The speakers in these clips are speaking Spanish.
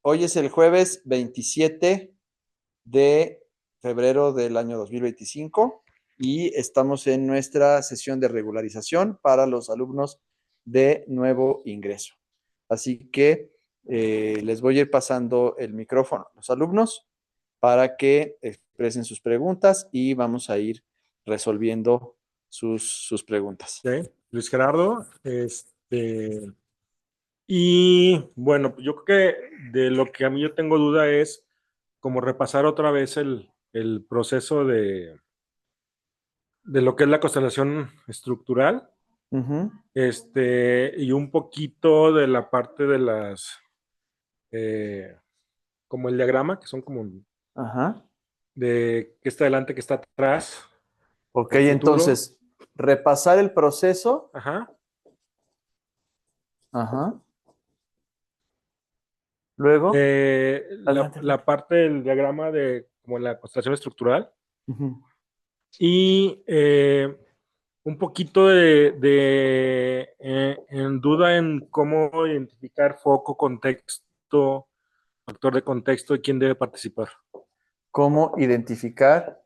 Hoy es el jueves 27 de febrero del año 2025 y estamos en nuestra sesión de regularización para los alumnos de nuevo ingreso. Así que les voy a ir pasando el micrófono a los alumnos para que expresen sus preguntas y vamos a ir resolviendo sus preguntas. Okay. Luis Gerardo, y bueno, yo creo que de lo que a mí yo tengo duda es como repasar otra vez el proceso de lo que es la constelación estructural, y un poquito de la parte de las, como el diagrama, que son como Ajá. de que está adelante, que está atrás, Ok, el futuro. entonces, repasar el proceso. Ajá. Ajá. Luego, adelante. La parte del diagrama de como la constelación estructural. Ujú. Y un poquito en duda en cómo identificar foco, contexto, factor de contexto y quién debe participar. ¿Cómo identificar?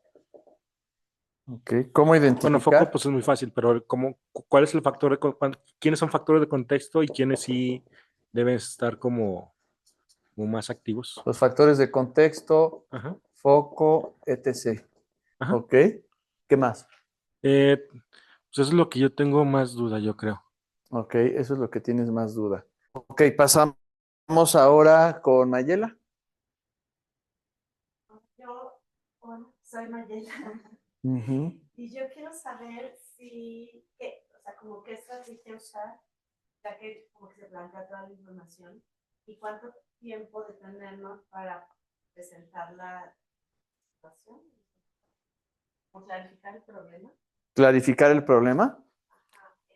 Ok, ¿cómo Bueno, foco identificar? pues es muy fácil, pero ¿cuál es el factor quiénes son factores de contexto y quiénes sí deben estar como más activos? Los factores de contexto, Ajá, foco, etc. ajá. Ok, ¿qué más? Pues eso es lo que yo tengo más duda, yo creo. Ok, eso es lo que tienes más duda. Ok, pasamos ahora con Mayela. Yo, hola, soy Mayela. Ujú. Y yo quiero saber o sea, como qué estrategia usar, ya que como que se plantea toda la información, y cuánto tiempo detenernos para presentar la situación, o clarificar el problema. Clarificar el problema.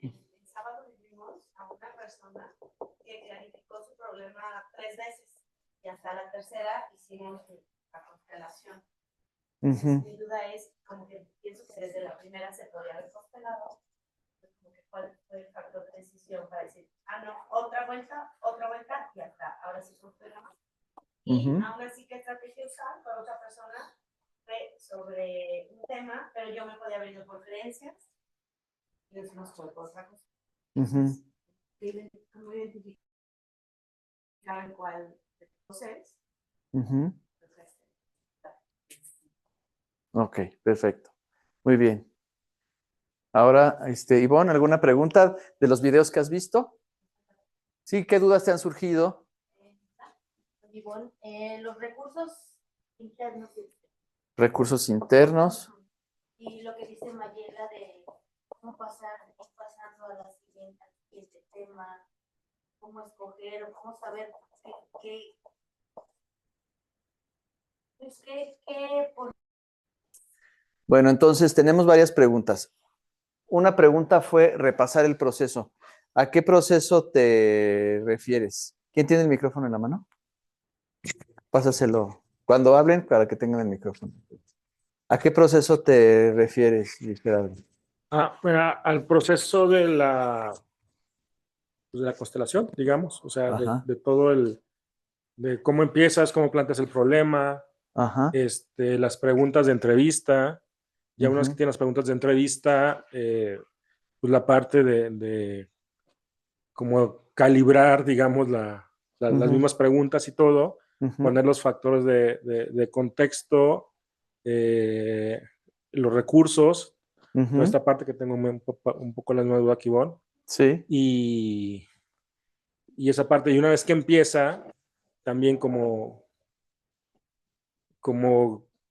El sábado vivimos a una persona que clarificó su problema 3 veces, y hasta la tercera hicimos la constelación. Ujú. Mi duda es, como que pienso que desde la primera se podría haber constelado, como que cuál fue el factor de decisión para decir, no, otra vuelta, y hasta ahora sí constelamos. Y aún así, ¿qué estrategia usar con otra persona sobre un tema? Pero yo me podía haber ido por creencias y eso nos fue por otra cosa. ¿Cómo identificar en cuál de los es? Ok, perfecto. Muy bien. Ahora, Ivonne, ¿alguna pregunta de los videos que has visto? Sí, ¿qué dudas te han surgido? Ivonne, los recursos internos. Recursos internos. Y lo que dice Mayela de cómo pasando a la siguiente tema, cómo escoger o cómo saber qué por... Bueno, entonces tenemos varias preguntas. Una pregunta fue repasar el proceso. ¿A qué proceso te refieres? ¿Quién tiene el micrófono en la mano? Pásaselo. Cuando hablen, para que tengan el micrófono. ¿A qué proceso te refieres, Luis Gerardo? Al proceso de la constelación, digamos, o sea, Ajá, de todo de cómo empiezas, cómo planteas el problema, ajá. las preguntas de entrevista. Ya una vez que Ujú, tienes las preguntas de entrevista, pues la parte de como calibrar, digamos, las ujú, mismas preguntas y todo, ujú, poner los factores de contexto, los recursos, toda ujú. esta parte que tengo un poco la nueva duda aquí, Ivonne, Sí. y, y esa parte, y una vez que empieza, también como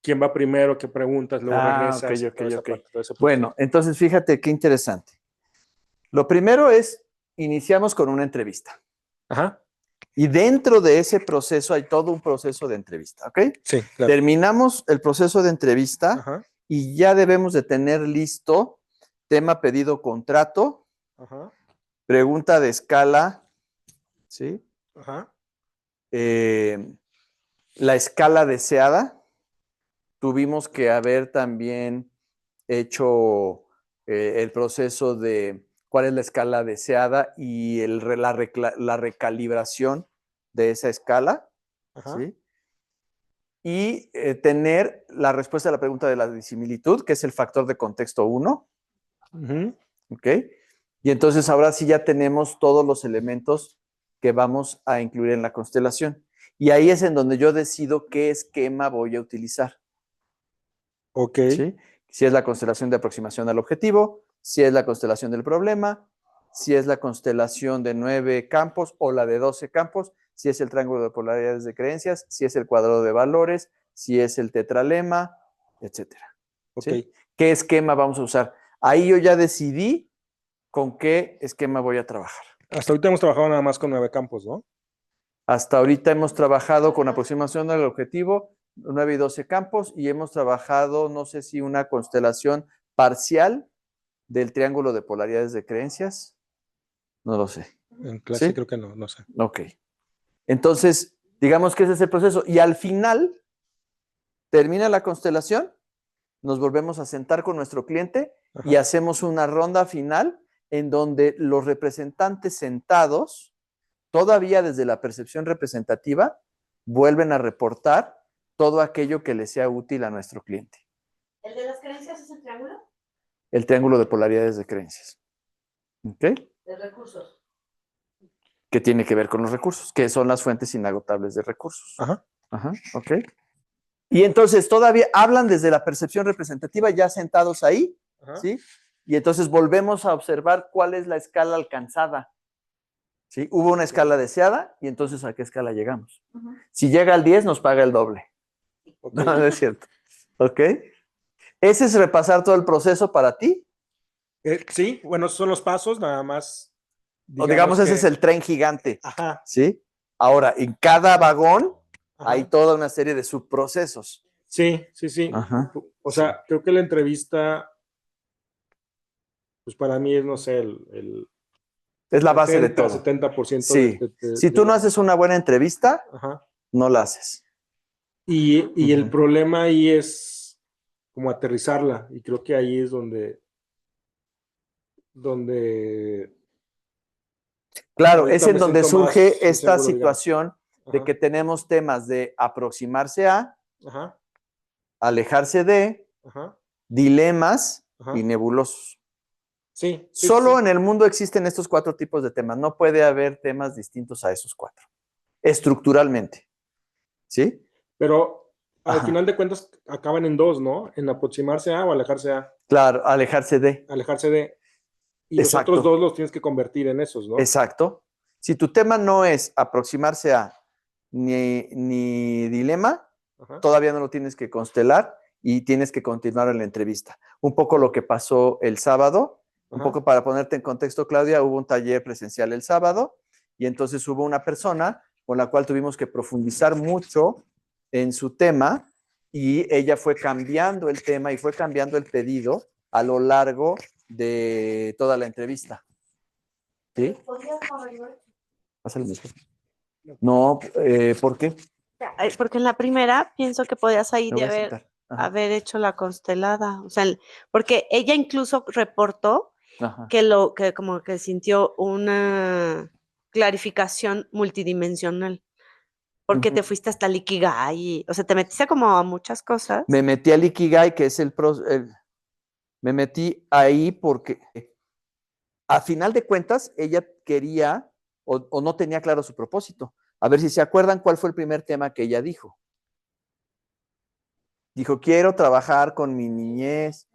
quién va primero, qué preguntas, luego Ok, regresas y ok, toda esa ok. parte, todo ese proceso. Bueno, entonces fíjate qué interesante. Lo primero es, iniciamos con una entrevista. Ajá, Y dentro de ese proceso hay todo un proceso de entrevista, ¿ok? sí, claro. Terminamos el proceso de entrevista Ajá, y ya debemos de tener listo tema pedido contrato, ajá, pregunta de escala, ¿sí? ajá, Eh, la escala deseada. Tuvimos que haber también hecho el proceso de cuál es la escala deseada y la recalibración de esa escala. Ajá. ¿sí? Y tener la respuesta a la pregunta de la disimilitud, que es el factor de contexto 1, Ujú. ¿ok? Y entonces ahora sí ya tenemos todos los elementos que vamos a incluir en la constelación. Y ahí es en donde yo decido qué esquema voy a utilizar, Ok. ¿sí? Si es la constelación de aproximación al objetivo, si es la constelación del problema, si es la constelación de 9 campos o la de 12 campos, si es el triángulo de polaridades de creencias, si es el cuadrado de valores, si es el tetralema, etcétera. Ok. ¿Sí? ¿Qué esquema vamos a usar? Ahí yo ya decidí con qué esquema voy a trabajar. Hasta ahorita hemos trabajado nada más con 9 campos, ¿no? Hasta ahorita hemos trabajado con aproximación al objetivo, 9 y 12 campos, y hemos trabajado, no sé si una constelación parcial del triángulo de polaridades de creencias. No lo sé. En clase ¿Sí? creo que no, no sé. Ok. Entonces, digamos que ese es el proceso. Y al final, termina la constelación, nos volvemos a sentar con nuestro cliente Ajá. y hacemos una ronda final en donde los representantes sentados, todavía desde la percepción representativa, vuelven a reportar todo aquello que le sea útil a nuestro cliente. ¿El de las creencias es el triángulo? El triángulo de polaridades de creencias. ¿Ok? De recursos. Que tiene que ver con los recursos, que son las fuentes inagotables de recursos. Ajá. Ajá, ok. Y entonces todavía hablan desde la percepción representativa ya sentados ahí, Ajá. ¿sí? Y entonces volvemos a observar cuál es la escala alcanzada. ¿Sí? Hubo una escala deseada y entonces ¿a qué escala llegamos? Si llega al 10 nos paga el doble. Ok. No, no es cierto. ¿Ok? Ese es repasar todo el proceso para ti. Sí, bueno, esos son los pasos, nada más. O digamos, ese que- es el tren gigante. Ajá. ¿Sí? Ahora, en cada vagón Ajá. hay toda una serie de subprocesos. Sí, sí, sí. Ajá. O sea, creo que la entrevista, pues para mí es, no sé, Es la base de todo. 70% Sí. Si tú no haces una buena entrevista, Ajá. no la haces. Y el Ujú. problema ahí es como aterrizarla. Y creo que ahí es donde Claro, es ahorita en me donde siento más surge esta inseguro, digamos. situación de Ajá. que tenemos temas de aproximarse a, Ajá. alejarse de, Ajá. dilemas Ajá. y nebulosos. Sí, sí, Solo sí. en el mundo existen estos 4 tipos de temas. No puede haber temas distintos a esos 4, estructuralmente. ¿Sí? Pero al Ajá. final de cuentas acaban en 2, ¿no? En aproximarse a o alejarse a. Claro, alejarse de. Alejarse de. Y los otros Exacto. 2 los tienes que convertir en esos, ¿no? Exacto. Si tu tema no es aproximarse a ni dilema, Ajá. todavía no lo tienes que constelar y tienes que continuar en la entrevista. Un poco lo que pasó el sábado, un Ajá. poco para ponerte en contexto, Claudia, hubo un taller presencial el sábado y entonces hubo una persona con la cual tuvimos que profundizar mucho en su tema y ella fue cambiando el tema y fue cambiando el pedido a lo largo de toda la entrevista. ¿Sí? Pásale el micrófono. No, ¿por qué? Porque en la primera pienso que podías ahí Me de voy a sentar. Ajá, haber hecho la constelada, o sea, porque ella incluso reportó ajá. que como que sintió una clarificación multidimensional, porque te Ujú. fuiste hasta el Ikigai, o sea, te metiste como a muchas cosas. Me metí al Ikigai, que es me metí ahí porque a final de cuentas ella quería o no tenía claro su propósito. A ver si se acuerdan cuál fue el primer tema que ella dijo. Dijo, quiero trabajar con mi niñez,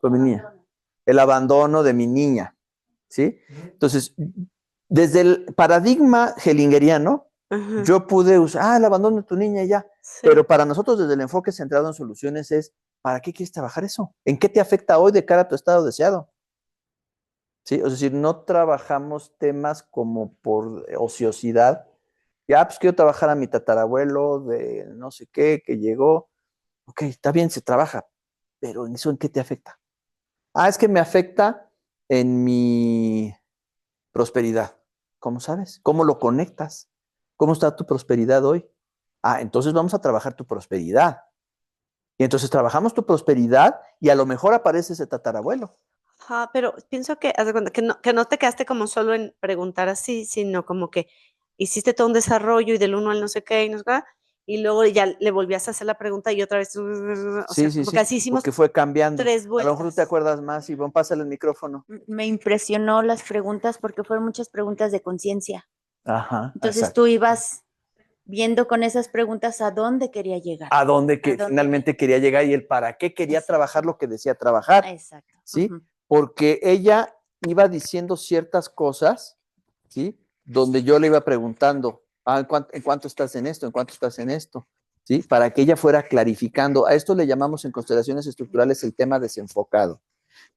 con mi niña, el abandono de mi niña, ¿sí? Entonces, desde el paradigma hellingeriano, Ajá, yo pude usar, el abandono de tu niña y ya, sí. pero para nosotros desde el enfoque centrado en soluciones es, ¿para qué quieres trabajar eso? ¿En qué te afecta hoy de cara a tu estado deseado? ¿Sí? Es decir, no trabajamos temas como por ociosidad. Ya, pues quiero trabajar a mi tatarabuelo de no sé qué, que llegó. Ok, está bien, se trabaja, pero ¿eso en qué te afecta? Ah, es que me afecta en mi prosperidad. ¿Cómo sabes? ¿Cómo lo conectas? ¿Cómo está tu prosperidad hoy? Ah, entonces vamos a trabajar tu prosperidad. Y entonces trabajamos tu prosperidad y a lo mejor aparece ese tatarabuelo. Ajá, pero pienso que, haz de cuenta, que no te quedaste como solo en preguntar así, sino como que hiciste todo un desarrollo y del uno al no sé qué y no sé qué, y luego ya le volvías a hacer la pregunta y otra vez, o Sí, sea, sí, porque sí, así hicimos porque fue cambiando. 3 A lo mejor tú te vueltas. acuerdas más, Ivonne, pásale el micrófono. Me impresionó las preguntas porque fueron muchas preguntas de conciencia. Ajá, Entonces exacto. tú ibas viendo con esas preguntas a dónde quería llegar. A dónde que ¿A dónde? finalmente quería llegar y el para qué quería Exacto. trabajar lo que decía trabajar, Exacto. ¿sí? Ujú. Porque ella iba diciendo ciertas cosas, ¿sí? Donde yo le iba preguntando, ¿en cuánto estás en esto? ¿En cuánto estás en esto? ¿Sí? Para que ella fuera clarificando. A esto le llamamos en constelaciones estructurales el tema desenfocado.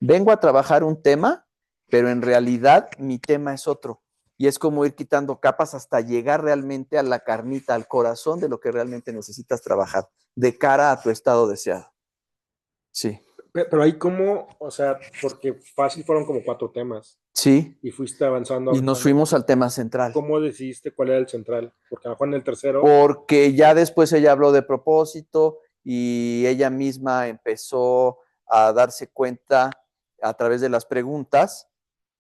Vengo a trabajar un tema, pero en realidad mi tema es otro. Y es como ir quitando capas hasta llegar realmente a la carnita, al corazón de lo que realmente necesitas trabajar, de cara a tu estado deseado. Sí. Pero ahí como, o sea, porque fácil fueron como 4 temas Sí. y fuiste avanzando. Y nos fuimos al tema central. ¿Cómo decidiste cuál era el central? Porque a lo mejor en el tercero. Porque ya después ella habló de propósito y ella misma empezó a darse cuenta a través de las preguntas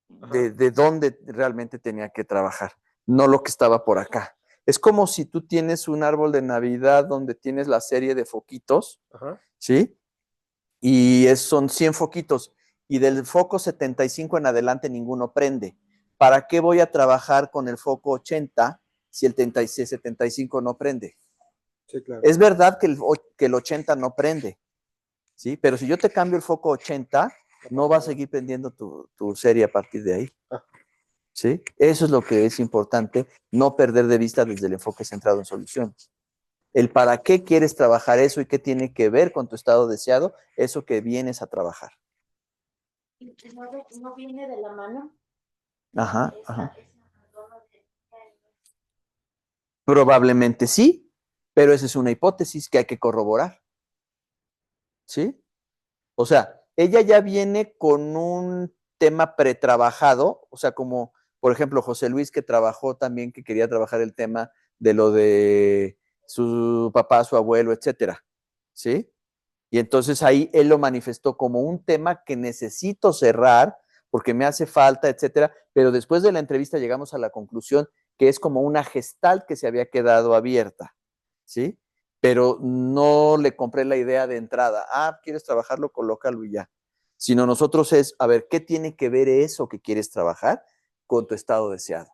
de dónde realmente tenía que trabajar, no lo que estaba por acá. Es como si tú tienes un árbol de Navidad donde tienes la serie de foquitos, Ajá. ¿sí? Y son 100 foquitos y del foco 75 en adelante ninguno prende. ¿Para qué voy a trabajar con el foco 80 si el 75 no prende? Sí, claro. Es verdad que el 80 no prende, ¿sí? Pero si yo te cambio el foco 80, no va a seguir prendiendo tu serie a partir de ahí. ¿Sí? Eso es lo que es importante, no perder de vista desde el enfoque centrado en soluciones. El para qué quieres trabajar eso y qué tiene que ver con tu estado deseado, eso que vienes a trabajar. ¿No viene de la mano? Ajá, ajá. Probablemente sí, pero esa es una hipótesis que hay que corroborar. ¿Sí? O sea, ella ya viene con un tema pretrabajado, o sea, como por ejemplo José Luis que trabajó también, que quería trabajar el tema de lo de su papá, su abuelo, etcétera, ¿sí? Y entonces ahí él lo manifestó como un tema que necesito cerrar porque me hace falta, etcétera, pero después de la entrevista llegamos a la conclusión que es como una gestalt que se había quedado abierta, ¿sí? Pero no le compré la idea de entrada. ¿Quieres trabajarlo? Colócalo y ya. Sino nosotros es, a ver, ¿qué tiene que ver eso que quieres trabajar con tu estado deseado?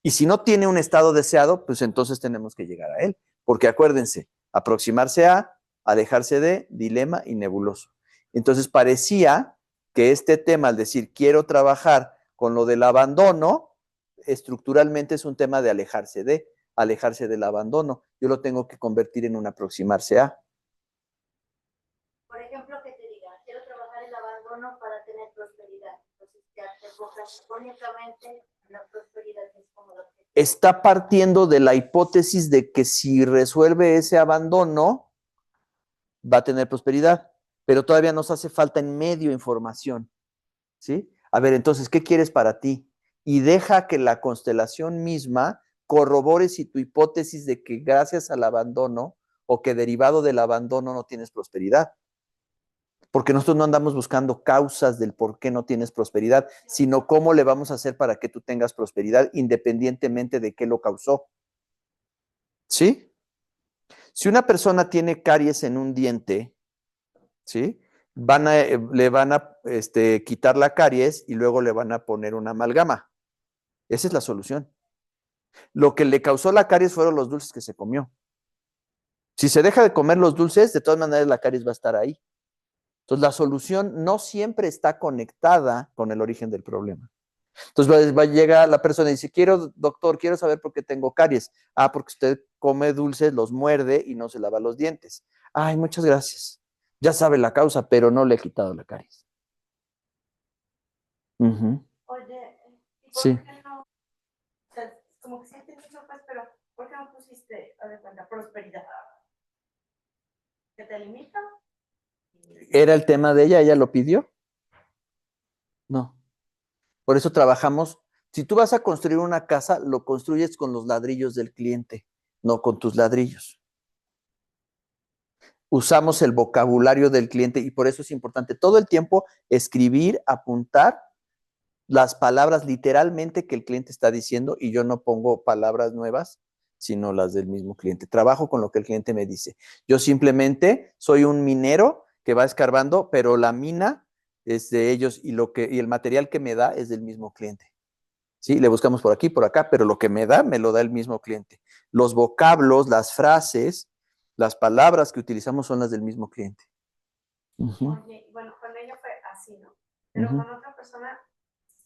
Y si no tiene un estado deseado, pues entonces tenemos que llegar a él. Porque acuérdense, aproximarse a, alejarse de, dilema y nebuloso. Entonces parecía que este tema, al decir quiero trabajar con lo del abandono, estructuralmente es un tema de alejarse del abandono. Yo lo tengo que convertir en un aproximarse a. Por ejemplo, que te diga, quiero trabajar el abandono para tener prosperidad. Entonces ya te enfocas únicamente en la prosperidad, que es como lo que... Está partiendo de la hipótesis de que si resuelve ese abandono, va a tener prosperidad, pero todavía nos hace falta en medio información, ¿sí? A ver, entonces, ¿qué quieres para ti? Y deja que la constelación misma corrobore si tu hipótesis de que gracias al abandono o que derivado del abandono no tienes prosperidad. Porque nosotros no andamos buscando causas del por qué no tienes prosperidad, sino cómo le vamos a hacer para que tú tengas prosperidad independientemente de qué lo causó. ¿Sí? Si una persona tiene caries en un diente, ¿sí? Le van a quitar la caries y luego le van a poner una amalgama. Esa es la solución. Lo que le causó la caries fueron los dulces que se comió. Si se deja de comer los dulces, de todas maneras la caries va a estar ahí. Entonces la solución no siempre está conectada con el origen del problema. Entonces llega la persona y dice, doctor, quiero saber por qué tengo caries. Porque usted come dulces, los muerde y no se lava los dientes. Ay, muchas gracias. Ya sabe la causa, pero no le he quitado la caries. Oye, ¿y por Sí. qué no? O sea, como que sí te hizo, pues, pero ¿por qué no pusiste, a ver, cuenta, prosperidad? ¿Que te limita? ¿Era el tema de ella? ¿Ella lo pidió? No. Por eso trabajamos. Si tú vas a construir una casa, lo construyes con los ladrillos del cliente, no con tus ladrillos. Usamos el vocabulario del cliente y por eso es importante todo el tiempo escribir, apuntar las palabras literalmente que el cliente está diciendo y yo no pongo palabras nuevas, sino las del mismo cliente. Trabajo con lo que el cliente me dice. Yo simplemente soy un minero que va escarbando, pero la mina es de ellos y el material que me da es del mismo cliente. ¿Sí? Le buscamos por aquí, por acá, pero lo que me da, me lo da el mismo cliente. Los vocablos, las frases, las palabras que utilizamos son las del mismo cliente. Ujú. Oye, bueno, con ella fue así, ¿no? Pero Ujú. con otra persona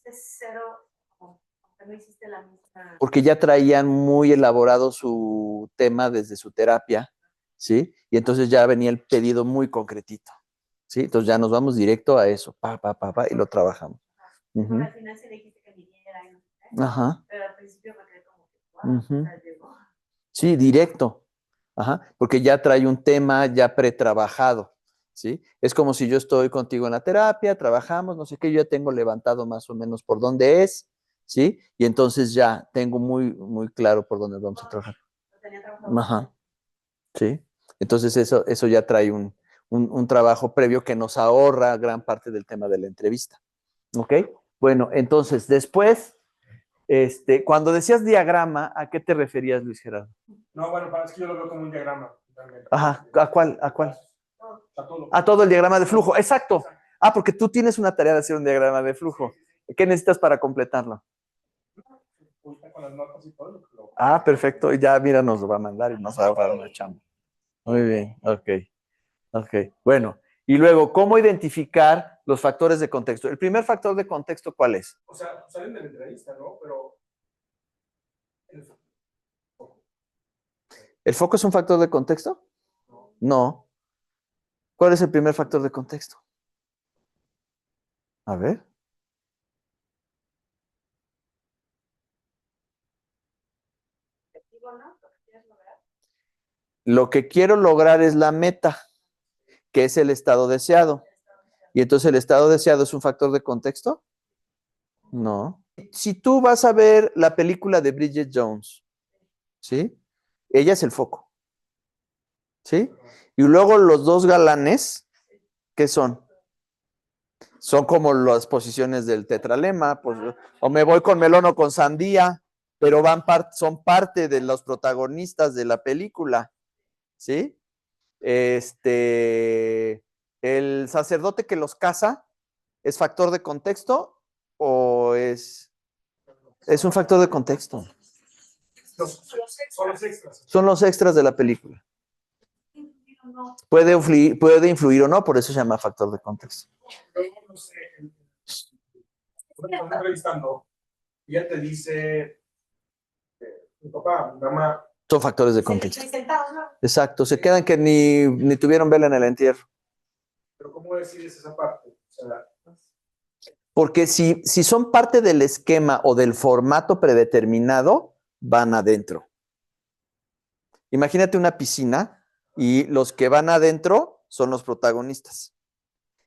es cero, como que no hiciste la misma. Porque ya traían muy elaborado su tema desde su terapia, ¿sí? Y entonces ya venía el pedido muy concretito, ¿sí? Entonces ya nos vamos directo a eso, y lo trabajamos. Bueno, Ujú. al final sí le dijiste que viniera y no sé qué, Ajá. pero al principio me quedé como que, wow, Ujú. o sea, llegó. Sí, directo. Ajá, porque ya trae un tema ya pretrabajado, ¿sí? Es como si yo estoy contigo en la terapia, trabajamos, no sé qué, yo ya tengo levantado más o menos por dónde es, ¿sí? Y entonces ya tengo muy, muy claro por dónde vamos a trabajar. Lo tenía trabajado. Ajá, ¿sí? Entonces eso ya trae un trabajo previo que nos ahorra gran parte del tema de la entrevista, ¿ok? Bueno, entonces, después, cuando decías diagrama, ¿a qué te referías, Luis Gerardo? No, bueno, es que yo lo veo como un diagrama. También. Ajá, ¿a cuál? ¿A cuál? A todo. A todo el diagrama de flujo, exacto. Ah, porque tú tienes una tarea de hacer un diagrama de flujo. ¿Qué necesitas para completarlo? Con las notas y todo. Ah, perfecto. Ya, mira, nos lo va a mandar y nos va a ahorrar una chamba. Muy bien, ok. Bueno, y luego, ¿cómo identificar los factores de contexto? El primer factor de contexto, ¿cuál es? O sea, salen de la entrevista, ¿no? Pero... ¿El foco es un factor de contexto? No. ¿Cuál es el primer factor de contexto? A ver. Digo, ¿no? Lo que quieres lograr. Lo que quiero lograr es la meta, que es el estado deseado. ¿Y entonces el estado deseado es un factor de contexto? No. Si tú vas a ver la película de Bridget Jones, ¿sí? Ella es el foco, ¿sí? Y luego los dos galanes, ¿qué son? Son como las posiciones del tetralema, pues, o me voy con melón o con sandía, pero son parte de los protagonistas de la película, ¿sí? El sacerdote que los casa, ¿es factor de contexto o es un factor de contexto? Son los extras. Son los extras de la película. Puede influir o no, por eso se llama factor de contexto. No sé, estás entrevistando y ella te dice, mi papá, mi mamá. Son factores de Sí, contexto. estoy sentado, ¿no? Exacto, se quedan que ni tuvieron vela en el entierro. Pero ¿cómo decides esa parte? O sea, Porque si son parte del esquema o del formato predeterminado, van adentro. Imagínate una piscina y los que van adentro son los protagonistas.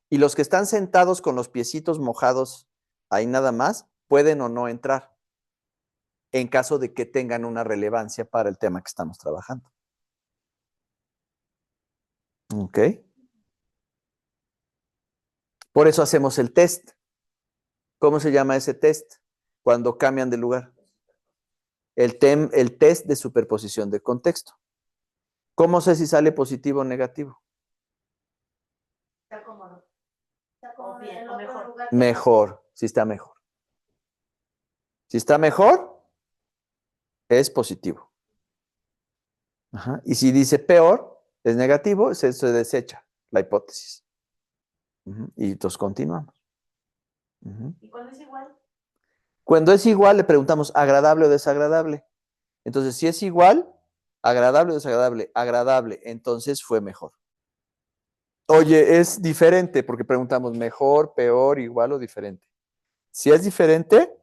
Y los que están sentados con los piecitos mojados ahí nada más, pueden o no entrar, en caso de que tengan una relevancia para el tema que estamos trabajando. ¿Ok? Por eso hacemos el test. ¿Cómo se llama ese test? Cuando cambian de lugar. El test de superposición de contexto. ¿Cómo sé si sale positivo o negativo? Está cómodo. Está como O bien, en o otro mejor. lugar. Mejor, si está mejor. Si está mejor, es positivo. Ajá. Y si dice peor, es negativo, se desecha la hipótesis. Y entonces continuamos. ¿Y cuando es igual? Cuando es igual, le preguntamos agradable o desagradable. Entonces, si es igual, agradable o desagradable, agradable, entonces fue mejor. Oye, es diferente porque preguntamos mejor, peor, igual o diferente. Si es diferente,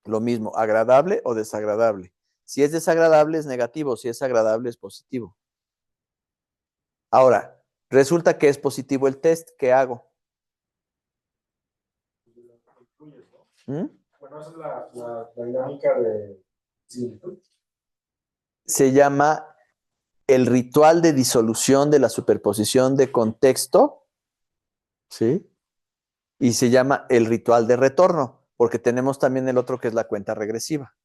lo mismo, agradable o desagradable. Si es desagradable, es negativo. Si es agradable, es positivo. Ahora, resulta que es positivo el test. ¿Qué hago? ¿Mm? bueno, esa es la dinámica de similitud. Se llama el ritual de disolución de la superposición de contexto, ¿sí? Y se llama el ritual de retorno, porque tenemos también el otro que es la cuenta regresiva.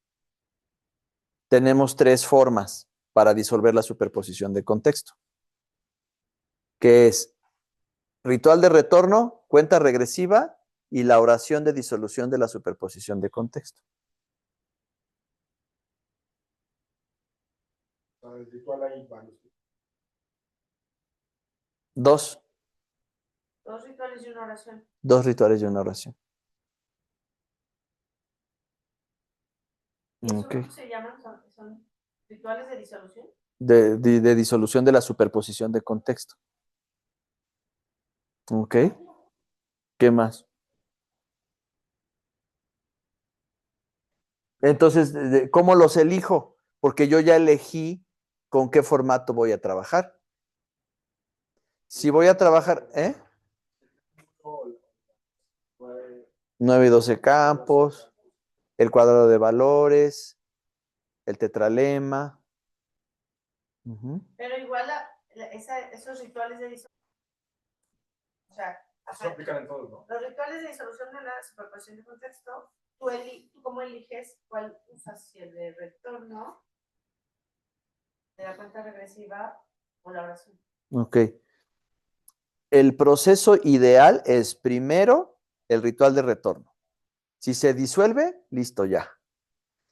tenemos tres formas para disolver la superposición de contexto, que es ritual de retorno, cuenta regresiva y la oración de disolución de la superposición de contexto. El ritual hay varios. Dos Dos rituales y una oración. rituales y una oración. ¿Y eso Ok. cómo se llaman? ¿Son rituales de disolución? De disolución de la superposición de contexto. Ok. ¿Qué más? Entonces, ¿cómo los elijo? Porque yo ya elegí con qué formato voy a trabajar. Si voy a trabajar, 9 y 12 campos, el cuadrado de valores, el tetralema. Ujú. Pero igual esos rituales de disolución, o sea, Se aplican en todos, ¿no? los rituales de disolución de la superposición de contexto, ¿tú cómo eliges cuál usas? Si el de retorno, de la cuenta regresiva o la oración. Ok. El proceso ideal es primero el ritual de retorno. Si se disuelve, listo ya.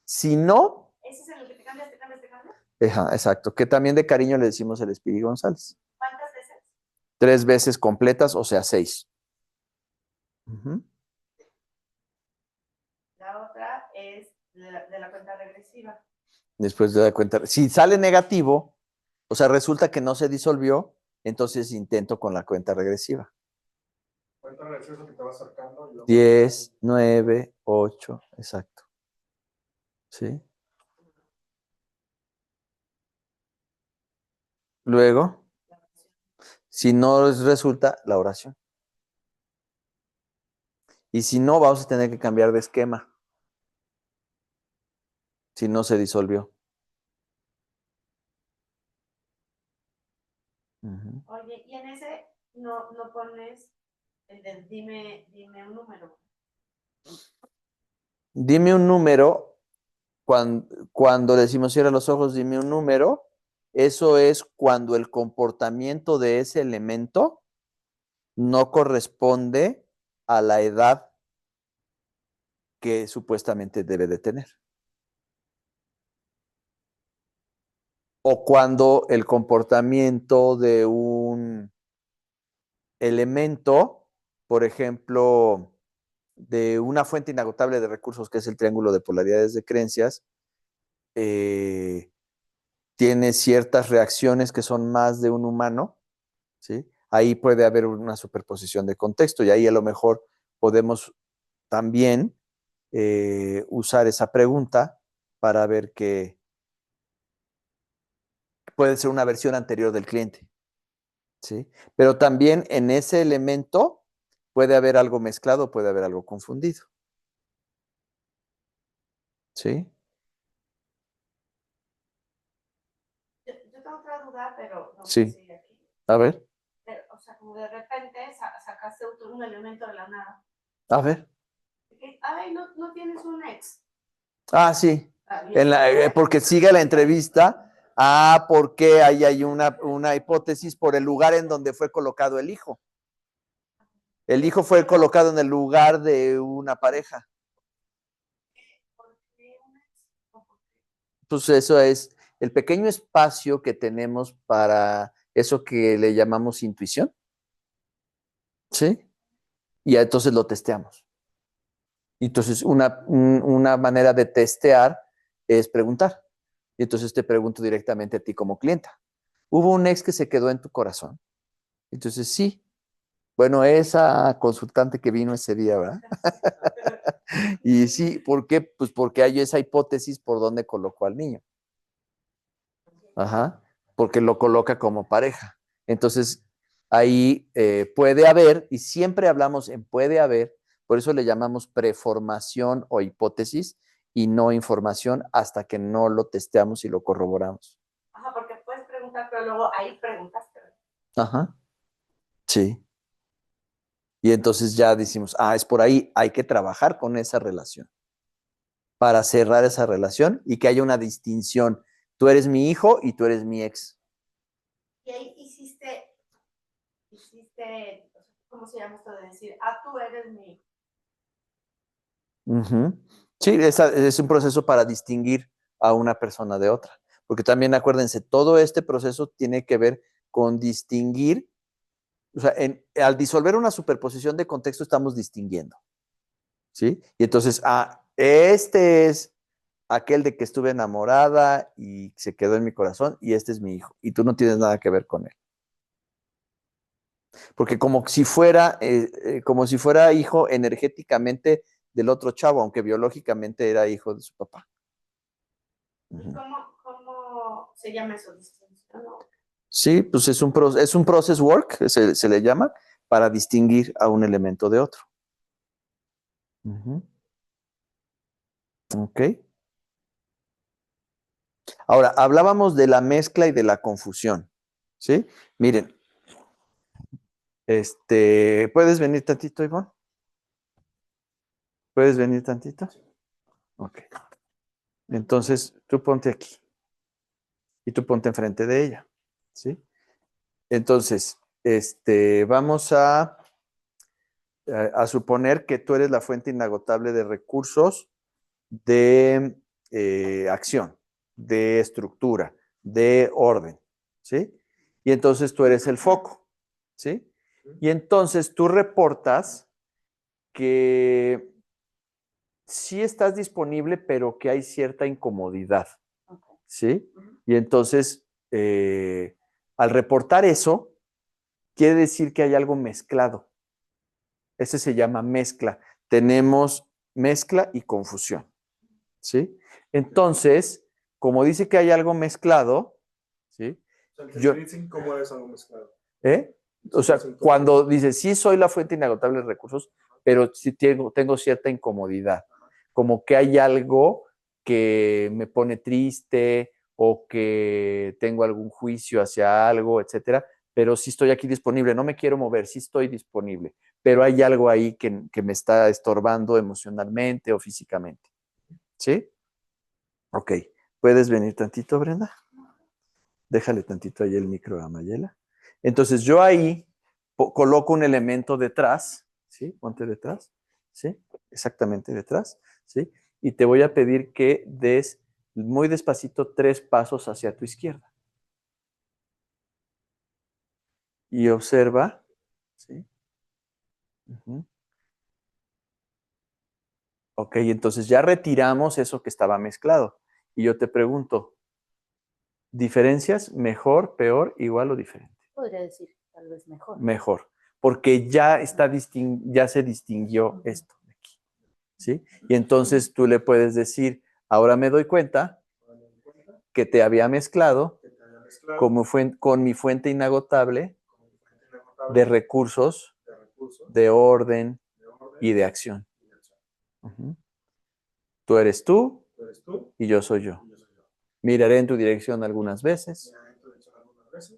Si no, ¿Ese es el que te cambias, te cambias, te cambias? exacto, que también de cariño le decimos el Espíritu González. ¿Cuántas veces? 3 veces completas, o sea, 6. Ujú. La otra es de la cuenta regresiva. Después de dar cuenta. Si sale negativo, o sea, resulta que no se disolvió, entonces intento con la cuenta regresiva. Cuenta regresiva que te va acercando. Y luego... 10, 9, 8, exacto. ¿Sí? Luego, si no resulta, la oración. Y si no, vamos a tener que cambiar de esquema. Si no se disolvió. Ujú. Oye, y en ese no pones el de dime un número. Dime un número. Cuando decimos cierra los ojos, dime un número. Eso es cuando el comportamiento de ese elemento no corresponde a la edad que supuestamente debe de tener. O cuando el comportamiento de un elemento, por ejemplo, de una fuente inagotable de recursos, que es el triángulo de polaridades de creencias, tiene ciertas reacciones que son más de un humano, ¿sí? Ahí puede haber una superposición de contexto y ahí a lo mejor podemos también usar esa pregunta para ver que puede ser una versión anterior del cliente, ¿sí? Pero también en ese elemento puede haber algo mezclado, puede haber algo confundido, ¿sí? Yo tengo otra duda, pero no Sí. sé si aquí. A ver, Pero, o sea, como de repente sacaste un elemento de la nada. a ver. Ay, no tienes un ex. Ah, sí. Porque sigue la entrevista. Porque ahí hay una hipótesis por el lugar en donde fue colocado el hijo. El hijo fue colocado en el lugar de una pareja. ¿Por qué un ex? Pues eso es el pequeño espacio que tenemos para eso que le llamamos intuición. ¿Sí? Y entonces lo testeamos. Entonces, una manera de testear es preguntar. Y entonces te pregunto directamente a ti como clienta. ¿Hubo un ex que se quedó en tu corazón? Entonces, sí. Bueno, esa consultante que vino ese día, ¿verdad? Y sí, ¿por qué? Pues porque hay esa hipótesis por donde colocó al niño. Ajá, porque lo coloca como pareja. Entonces, ahí puede haber, y siempre hablamos en puede haber, por eso le llamamos preformación o hipótesis y no información hasta que no lo testeamos y lo corroboramos. Ajá, porque puedes preguntar, pero luego ahí preguntaste. Ajá, sí. Y entonces ya decimos, es por ahí, hay que trabajar con esa relación. para cerrar esa relación y que haya una distinción. Tú eres mi hijo y tú eres mi ex. Y ahí hiciste, ¿cómo se llama esto de decir, tú eres mi hijo? Ujú. Sí, es un proceso para distinguir a una persona de otra. Porque también acuérdense, todo este proceso tiene que ver con distinguir, o sea, al disolver una superposición de contexto estamos distinguiendo, ¿sí? Y entonces, este es aquel de que estuve enamorada y se quedó en mi corazón y este es mi hijo y tú no tienes nada que ver con él. Porque como si fuera hijo energéticamente del otro chavo, aunque biológicamente era hijo de su papá. ¿Y cómo se llama eso? ¿Distinción? ¿No? Sí, pues es un process work, se le llama, para distinguir a un elemento de otro. Ujú. Ok. Ahora, hablábamos de la mezcla y de la confusión, ¿sí? Miren, ¿puedes venir tantito, Ivonne? ¿Puedes venir tantito? Ok. Entonces, tú ponte aquí y tú ponte enfrente de ella, ¿sí? Entonces, vamos a suponer que tú eres la fuente inagotable de recursos de acción, de estructura, de orden, ¿sí? Y entonces tú eres el foco, ¿sí? Y entonces tú reportas que sí estás disponible, pero que hay cierta incomodidad, ¿sí? Y entonces, al reportar eso, quiere decir que hay algo mezclado. Ese se llama mezcla. Tenemos mezcla y confusión, ¿sí? Entonces, como dice que hay algo mezclado, ¿sí? O sea, Yo, que dicen cómo es algo mezclado. ¿eh? O sea, cuando dice, sí soy la fuente inagotable de recursos, pero sí tengo cierta incomodidad, como que hay algo que me pone triste o que tengo algún juicio hacia algo, etcétera, pero sí estoy aquí disponible, no me quiero mover, sí estoy disponible, pero hay algo ahí que me está estorbando emocionalmente o físicamente, ¿sí? Ok, ¿puedes venir tantito, Brenda? Déjale tantito ahí el micro a Mayela. Entonces yo ahí coloco un elemento detrás, ¿sí? Ponte detrás, ¿sí? Exactamente detrás, ¿sí? Y te voy a pedir que des muy despacito 3 pasos hacia tu izquierda. Y observa, ¿sí? Uh-huh. Ok, entonces ya retiramos eso que estaba mezclado. Y yo te pregunto, ¿diferencias mejor, peor, igual o diferente? Podría decir, tal vez mejor. Mejor, porque ya ya se distinguió esto de aquí, ¿sí? Y entonces tú le puedes decir, ahora me doy cuenta que te había mezclado con mi fuente inagotable de recursos, de orden y de acción. Uh-huh. Tú eres tú y yo soy yo. Miraré en tu dirección algunas veces,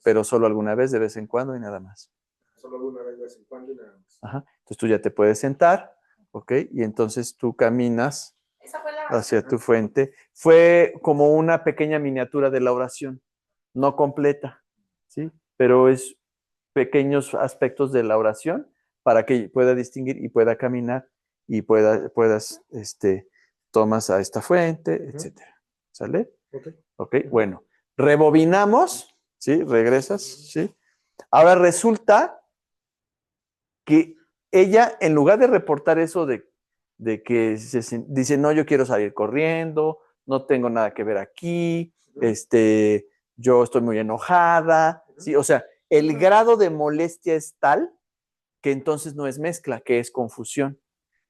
pero solo alguna vez de vez en cuando y nada más. Solo alguna vez de vez en cuando y nada más. Ajá. Entonces tú ya te puedes sentar, ¿ok? Y entonces tú caminas hacia tu fuente. Fue como una pequeña miniatura de la oración, no completa, ¿sí? Pero es pequeños aspectos de la oración para que pueda distinguir y pueda caminar y puedas, tomas a esta fuente, etcétera. ¿Sale? Ok, bueno. Rebobinamos, ¿sí? Regresas, ¿sí? Ahora resulta que ella, en lugar de reportar eso de que dice, no, yo quiero salir corriendo, no tengo nada que ver aquí, yo estoy muy enojada, ¿sí? O sea, el grado de molestia es tal que entonces no es mezcla, que es confusión.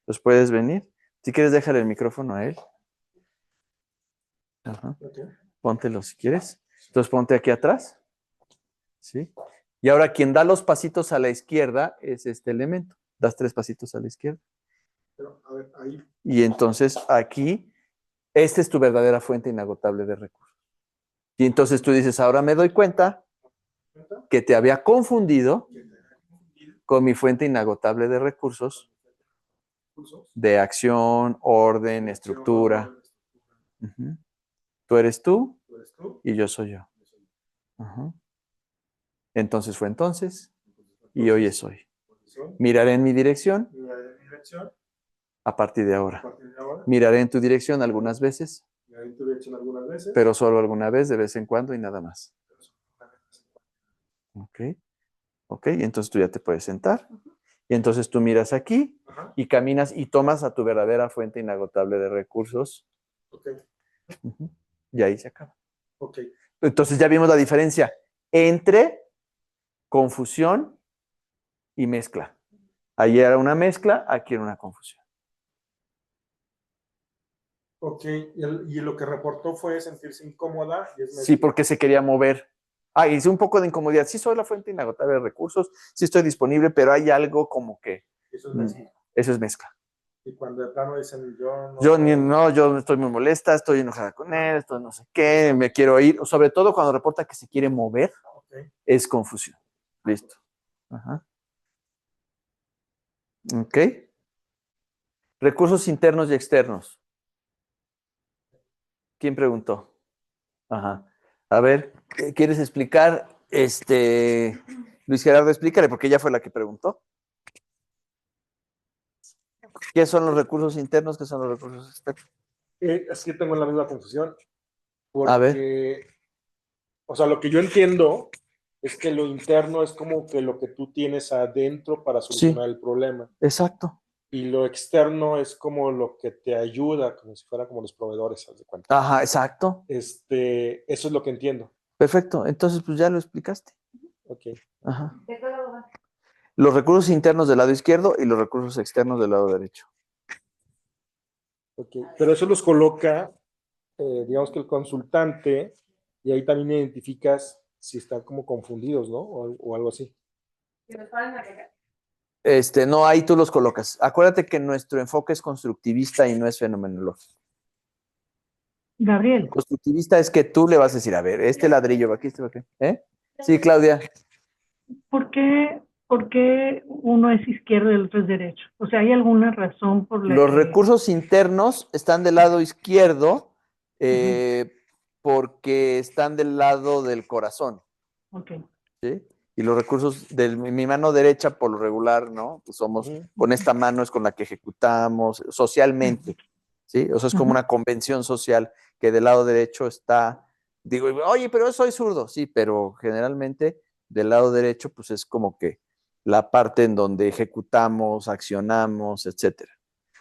Entonces, ¿puedes venir? Si quieres, déjale el micrófono a él. Ajá. Póntelo si quieres. Entonces, ponte aquí atrás, ¿sí? Y ahora quien da los pasitos a la izquierda es este elemento. Das 3 pasitos a la izquierda. Pero, a ver, ahí. Y entonces aquí, esta es tu verdadera fuente inagotable de recursos. Y entonces tú dices, ahora me doy cuenta que te había confundido con mi fuente inagotable de recursos, de acción, orden, estructura. Ujú. Tú eres tú Tú eres tú, y yo soy yo. yo soy yo. Ajá. Entonces fue entonces Entonces, y hoy es hoy. soy, Miraré en mi dirección miraré en mi dirección a partir de a ahora. partir de ahora, Miraré en tu dirección algunas veces, miraré en tu dirección algunas veces, pero solo alguna vez, de vez en cuando y nada más. pero solo una vez. ¿Ok? ¿Ok? Y entonces tú ya te puedes sentar. Y entonces tú miras aquí Ajá, y caminas y tomas a tu verdadera fuente inagotable de recursos. ok, Ujú. Y ahí se acaba. ok. Entonces ya vimos la diferencia entre confusión y mezcla. Ahí era una mezcla, aquí era una confusión. Ok, y lo que reportó fue sentirse incómoda y es Sí, mezcla. porque se quería mover. Ah, hice un poco de incomodidad. Sí, soy la fuente inagotable de recursos, sí estoy disponible, pero hay algo como que Eso es mezcla. eso es mezcla. Y cuando de plano dicen yo no Yo soy- no, yo estoy muy molesta, estoy enojada con él, estoy no sé qué, me quiero ir. Sobre todo cuando reporta que se quiere mover, ok, es confusión. Listo. Ajá. Ok. Recursos internos y externos. ¿Quién preguntó? Ajá. A ver, ¿quieres explicar? Luis Gerardo, explícale, porque ella fue la que preguntó. ¿Qué son los recursos internos? ¿Qué son los recursos externos? es que tengo la misma confusión A ver, porque, o sea, lo que yo entiendo es que lo interno es como que lo que tú tienes adentro para sí, solucionar el problema. exacto. Y lo externo es como lo que te ayuda, como si fuera como los proveedores, haz de cuenta. Ajá, exacto. Eso es lo que entiendo. Perfecto. Entonces, pues ya lo explicaste. Ok. Ajá. ¿De qué lado va? Los recursos internos del lado izquierdo y los recursos externos del lado derecho. Ok. Pero eso los coloca, digamos que el consultante, y ahí también identificas si están como confundidos, ¿no? O algo así. No, ahí tú los colocas. Acuérdate que nuestro enfoque es constructivista y no es fenomenológico. Gabriel, Constructivista es que tú le vas a decir, a ver, este ladrillo va aquí, este va aquí. ¿Eh? Sí, Claudia. por qué uno es izquierdo y el otro es derecho? O sea, ¿hay alguna razón por la Los que... recursos internos están del lado izquierdo Ujú, porque están del lado del corazón, ok, ¿sí? Y los recursos de mi mano derecha, por lo regular, ¿no? Pues somos, Ujú. con esta mano es con la que ejecutamos socialmente, ¿sí? O sea, es como ujú, una convención social que del lado derecho está, digo, oye, pero yo soy zurdo, sí, pero generalmente del lado derecho, pues es como que la parte en donde ejecutamos, accionamos, etcétera.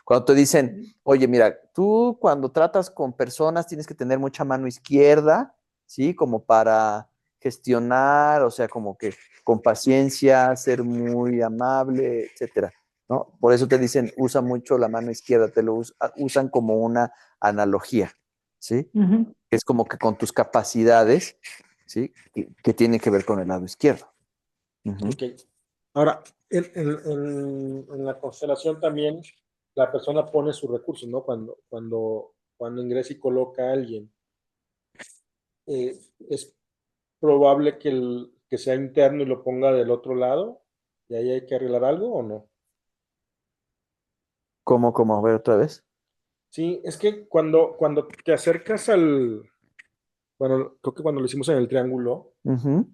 Cuando te dicen, oye, mira, tú cuando tratas con personas tienes que tener mucha mano izquierda, ¿sí? Como para gestionar, o sea, como que con paciencia, ser muy amable, etcétera, ¿no? Por eso te dicen, usa mucho la mano izquierda, te lo usan como una analogía, ¿sí? ujú. Es como que con tus capacidades, ¿sí? Que tiene que ver con el lado izquierdo. Ujú. Ok. Ahora, en la constelación también la persona pone sus recursos, ¿no? Cuando ingresa y coloca a alguien, es probable que sea interno y lo ponga del otro lado, y ahí hay que arreglar algo o no. ¿Cómo? A ver otra vez. Sí, es que cuando te acercas bueno, creo que cuando lo hicimos en el triángulo, Ujú,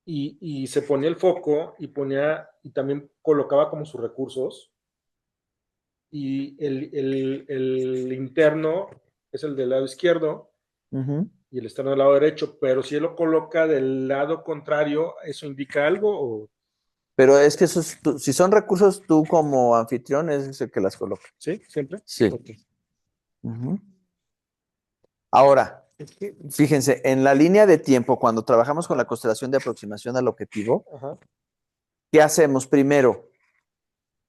y se ponía el foco y también colocaba como sus recursos, y el interno es el del lado izquierdo ujú. y el externo del lado derecho, pero si él lo coloca del lado contrario, ¿eso indica algo? O, Pero es que si son recursos, tú como anfitrión es el que las coloca. ¿sí? ¿Siempre? Sí. Ok. Ujú. Ahora, fíjense, en la línea de tiempo, cuando trabajamos con la constelación de aproximación al objetivo, Ajá, ¿qué hacemos primero?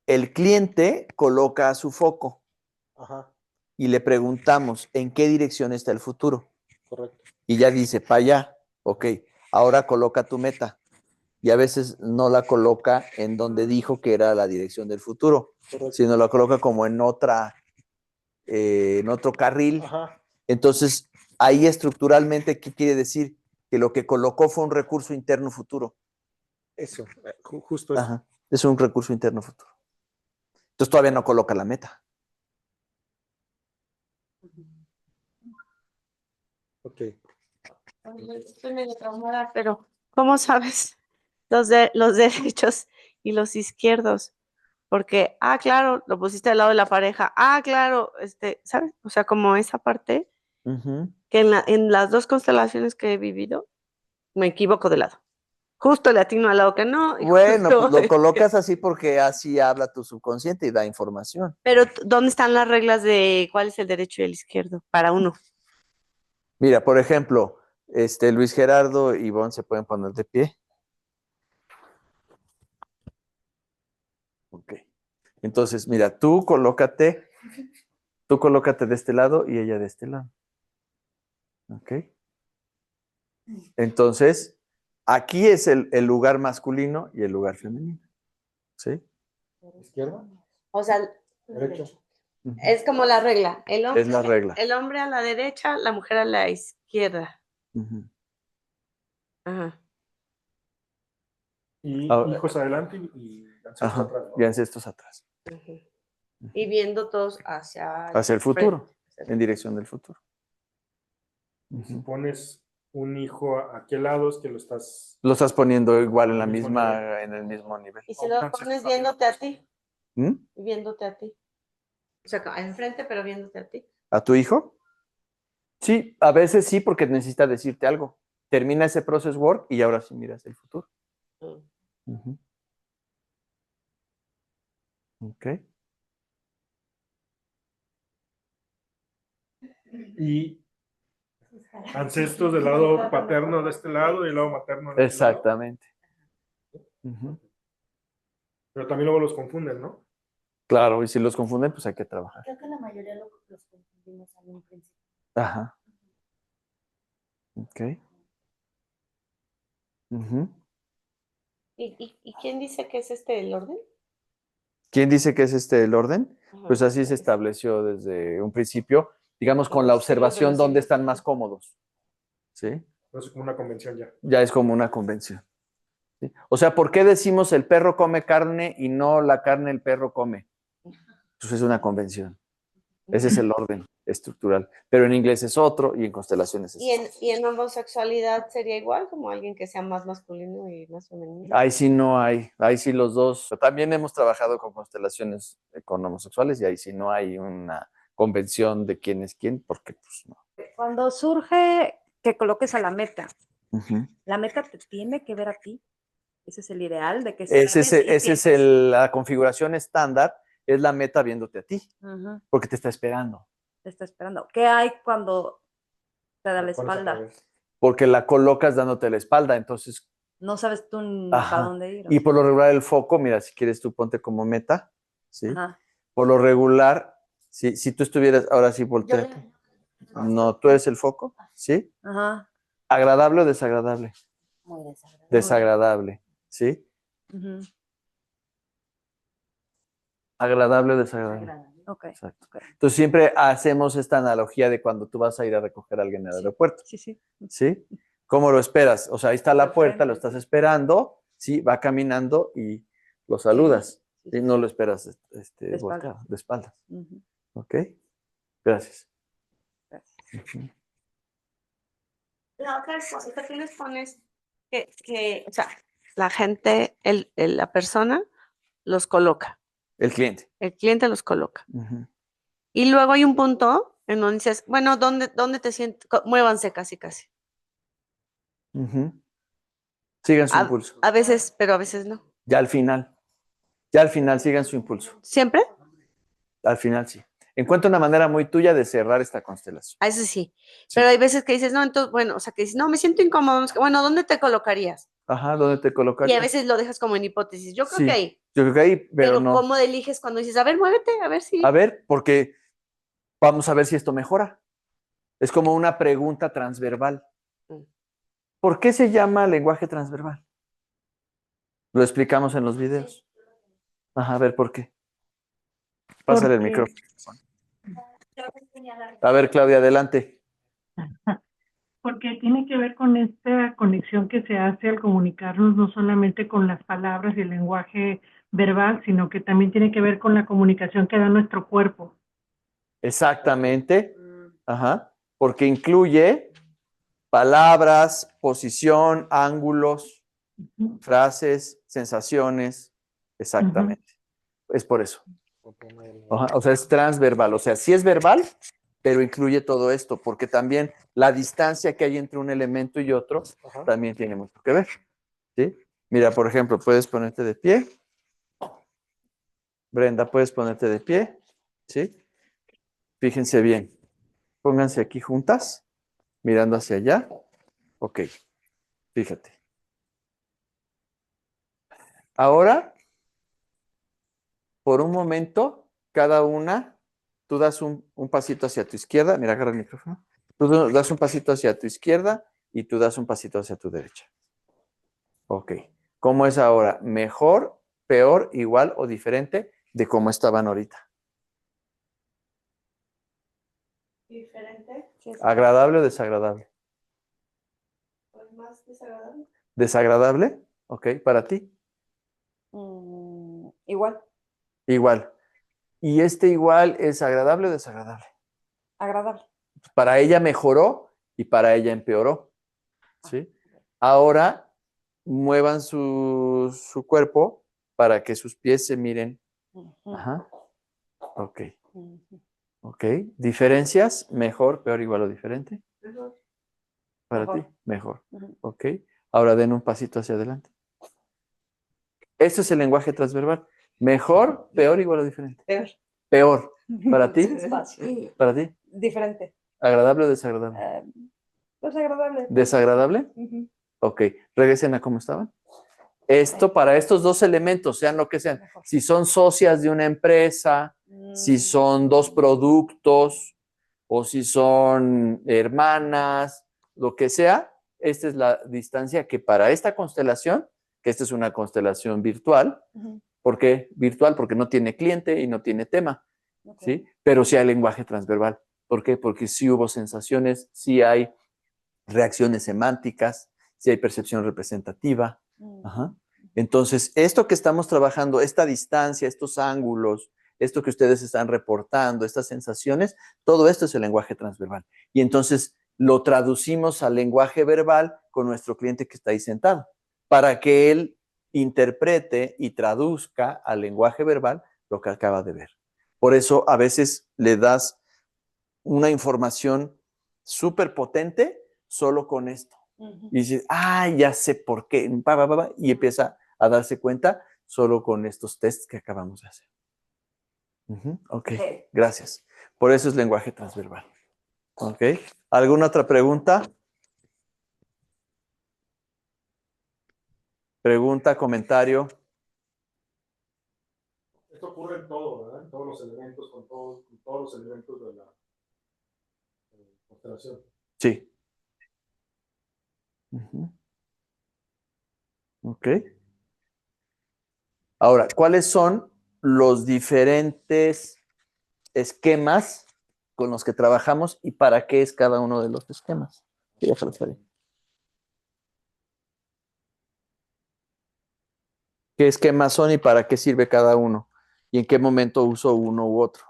El cliente coloca su foco ajá, y le preguntamos en qué dirección está el futuro. correcto. Y ya dice, para allá. Ok, ahora coloca tu meta. Y a veces no la coloca en donde dijo que era la dirección del futuro, Correcto. sino la coloca como en otro carril. Ajá, Entonces, ahí estructuralmente, ¿qué quiere decir? Que lo que colocó fue un recurso interno futuro. eso, justo eso. Ajá, es un recurso interno futuro. Entonces todavía no coloca la meta. Ok. Estoy medio traumada, pero ¿cómo sabes los derechos y los izquierdos? Porque, claro, lo pusiste al lado de la pareja. Claro, ¿sabes? O sea, como esa parte Ujú. que en las dos constelaciones que he vivido, me equivoco de lado. Justo le atino al lado que no. Y Bueno, justo, pues lo colocas así porque así habla tu subconsciente y da información. Pero, ¿dónde están las reglas de cuál es el derecho y el izquierdo para uno? Mira, por ejemplo, Luis Gerardo y Ivonne se pueden poner de pie. Ok. Entonces, mira, tú colócate de este lado y ella de este lado. Ok. Entonces, aquí es el lugar masculino y el lugar femenino. ¿Sí? ¿Izquierda? O sea, ¿Derecha? Ujú. es como la regla. Es la regla. El hombre a la derecha, la mujer a la izquierda. Ujú. Ajá. Y Ahora- hijos adelante y ancestros Ajá. atrás, ¿no? Y ancestros atrás. Ujú. Y viendo todos hacia Hacia el futuro, frente. en dirección del futuro. Y si Ujú. pones un hijo aquí al lado, es que lo estás... Lo estás poniendo igual en Al la mismo en el mismo nivel. Y si lo pones viéndote a ti, ¿Mm? viéndote a ti. O sea, enfrente, pero viéndote a ti. ¿A tu hijo? Sí, a veces sí, porque necesita decirte algo. Termina ese process work y ahora sí miras el futuro. Ujú. Ok. Y ancestros del lado paterno de este lado y el lado materno de este lado. Exactamente. Ujú. Pero también luego los confunden, ¿no? Claro, y si los confunden, pues hay que trabajar. Creo que la mayoría los confundimos en un principio. Ajá. Ok. Ujú. ¿Y quién dice que es el orden? ¿Quién dice que es el orden? Ajá. Pues así se estableció desde un principio, digamos, con la Los siglos de observación los dónde siglos. están más cómodos. ¿Sí? Es como una convención ya. Ya es como una convención. ¿Sí? O sea, ¿por qué decimos el perro come carne y no la carne el perro come? Pues es una convención. Ese es el orden estructural. Pero en inglés es otro y en constelaciones es otro. ¿Y en homosexualidad sería igual, como alguien que sea más masculino y más femenino? Ahí sí no hay, ahí sí los dos. También hemos trabajado con constelaciones con homosexuales y ahí sí no hay una convención de quién es quién, porque pues no. Cuando surge que coloques a la meta, Ujú. la meta te tiene que ver a ti. Ese es el ideal de que Ese ves y es piensas. la configuración estándar, es la meta viéndote a ti, Ujú, porque te está esperando, te está esperando. ¿Qué hay cuando te da la Lo pones al espalda? revés. porque la colocas dándote la espalda, entonces, No sabes tú ni para ajá. dónde ir. Y por lo regular el foco, mira, si quieres tú ponte como meta, ¿sí? Ajá. Por lo regular, si tú estuvieras, ahora sí, volteate. No, tú eres el foco, ¿sí? Ajá. ¿Agradable o desagradable? Muy desagradable. Desagradable, ¿sí? Ujú. Agradable o desagradable. Ok. Exacto. Ok. Entonces siempre hacemos esta analogía de cuando tú vas a ir a recoger a alguien en el aeropuerto, Sí, sí. ¿sí? ¿Cómo lo esperas? O sea, ahí está la De puerta, frente, lo estás sí. esperando, ¿sí? Va caminando y lo saludas, Sí, ¿sí? sí, No sí. lo esperas De volteado, de espaldas, Ujú. ¿ok? Gracias. Gracias. Ujú. La otra cosa que tú les pones o sea, la gente, la persona los coloca, El cliente. el cliente los coloca. Ujú. Y luego hay un punto en donde dices, bueno, ¿dónde te sientes? Muévanse casi, casi. Ujú. Sigan su impulso. A veces, pero a veces no. Ya al final sigan su impulso. ¿Siempre? Al final sí. Encuentra una manera muy tuya de cerrar esta constelación. A eso sí. Sí. Pero hay veces que dices, no, entonces, bueno, o sea, que dices, no, me siento incómodo. Bueno, ¿dónde te colocarías? Ajá, ¿dónde te Y a colocarías? veces lo dejas como en hipótesis. Yo creo Sí, que ahí. yo creo que ahí, pero no. ¿Cómo eliges cuando dices, a ver, muévete, a ver si? A ver, porque vamos a ver si esto mejora. Es como una pregunta transverbal. Mm. ¿Por qué se llama lenguaje transverbal? Lo explicamos en los videos. Ajá, a ver, ¿por qué? Pásale el Porque- micrófono. A ver, Claudia, adelante. Porque tiene que ver con esta conexión que se hace al comunicarnos no solamente con las palabras y el lenguaje verbal, sino que también tiene que ver con la comunicación que da nuestro cuerpo. Exactamente. Ajá. Porque incluye palabras, posición, ángulos, Ujú. frases, sensaciones, exactamente. Es por eso. Ajá, o sea, es transverbal. O sea, sí es verbal, pero incluye todo esto, porque también la distancia que hay entre un elemento y otro Ajá. también tiene mucho que ver. ¿Sí? Mira, por ejemplo, puedes ponerte de pie. Brenda, puedes ponerte de pie. ¿Sí? Fíjense bien. Pónganse aquí juntas, mirando hacia allá. Ok, fíjate. Ahora, por un momento, cada una, tú das un pasito hacia tu izquierda. Mira, agarra el micrófono. Tú das un pasito hacia tu izquierda y tú das un pasito hacia tu derecha. Ok. ¿Cómo es ahora? ¿Mejor, peor, igual o diferente de cómo estaban ahorita? Diferente, ¿Agradable o desagradable? pues más desagradable. ¿Desagradable? Ok. ¿Para ti? Igual, Igual. ¿Y este igual es agradable o desagradable? agradable. Para ella mejoró y para ella empeoró. ¿Sí? Ahora muevan su cuerpo para que sus pies se miren. Ujú, Ajá. Ok. ujú. Ok. ¿Diferencias? ¿Mejor, peor, igual o diferente? Mejor. Para Mejor. ti, mejor. Ujú. Ok. Ahora den un pasito hacia adelante. Esto es el lenguaje transverbal. Mejor, peor, igual o diferente. Peor. Peor. ¿Para ti? Despacio. ¿Para ti? Diferente. ¿Agradable o desagradable? Pues agradable. ¿Desagradable? Ujú. Ok. Regresen a cómo estaban. Esto para estos dos elementos, sean lo que sean. Mejor. Si son socias de una empresa, si son dos productos o si son hermanas, lo que sea, esta es la distancia que para esta constelación, que esta es una constelación virtual. Ujú. ¿Por qué virtual? Porque no tiene cliente y no tiene tema, Ok. ¿sí? Pero sí hay lenguaje transverbal. ¿Por qué? Porque sí hubo sensaciones, sí hay reacciones semánticas, sí hay percepción representativa. Ujú. Ajá. Entonces, esto que estamos trabajando, esta distancia, estos ángulos, esto que ustedes están reportando, estas sensaciones, todo esto es el lenguaje transverbal. Y entonces lo traducimos al lenguaje verbal con nuestro cliente que está ahí sentado, para que él interprete y traduzca al lenguaje verbal lo que acaba de ver. Por eso a veces le das una información súper potente solo con esto. Ujú. Y dices, ya sé por qué, y empieza a darse cuenta solo con estos tests que acabamos de hacer. Ok, Ok. gracias. Por eso es lenguaje transverbal. Ok, ¿alguna otra pregunta? Pregunta, comentario. Esto ocurre en todo, ¿verdad? En todos los elementos, con todos los elementos de la constelación. Sí. Ujú. Ok. Ahora, ¿cuáles son los diferentes esquemas con los que trabajamos y para qué es cada uno de los esquemas? Sí, déjalo saber. ¿Qué esquemas son y para qué sirve cada uno? ¿Y en qué momento uso uno u otro?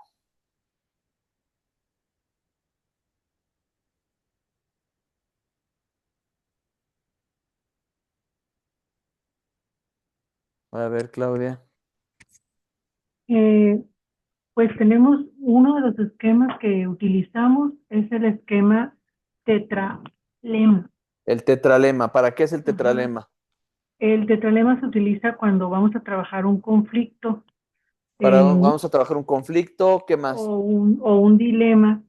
A ver, Claudia. Pues tenemos uno de los esquemas que utilizamos, es el esquema tetralema. El tetralema. ¿Para qué es el Ajá. tetralema? El tetralema se utiliza cuando vamos a trabajar un conflicto Vamos a trabajar un conflicto. ¿Qué más? o un dilema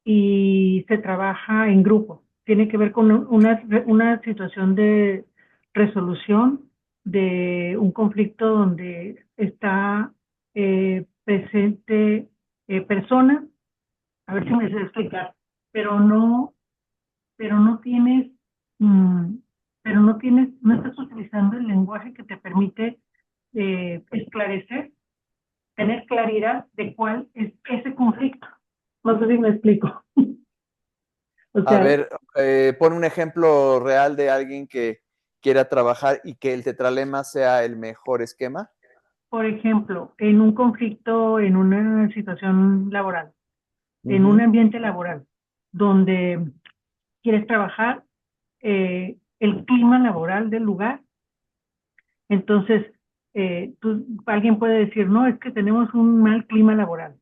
y se trabaja en grupo. Tiene que ver con una situación de resolución de un conflicto donde está presente personas, a ver si me sé explicar, pero no tienes, mm, no estás utilizando el lenguaje que te permite esclarecer, tener claridad de cuál es ese conflicto. No sé si me explico. O A sea, ver, pon un ejemplo real de alguien que quiera trabajar y que el tetralema sea el mejor esquema. por ejemplo, en un conflicto, en una situación laboral, en un Ujú. ambiente laboral, donde quieres trabajar el clima laboral del lugar. Entonces, alguien puede decir, no, es que tenemos un mal clima laboral.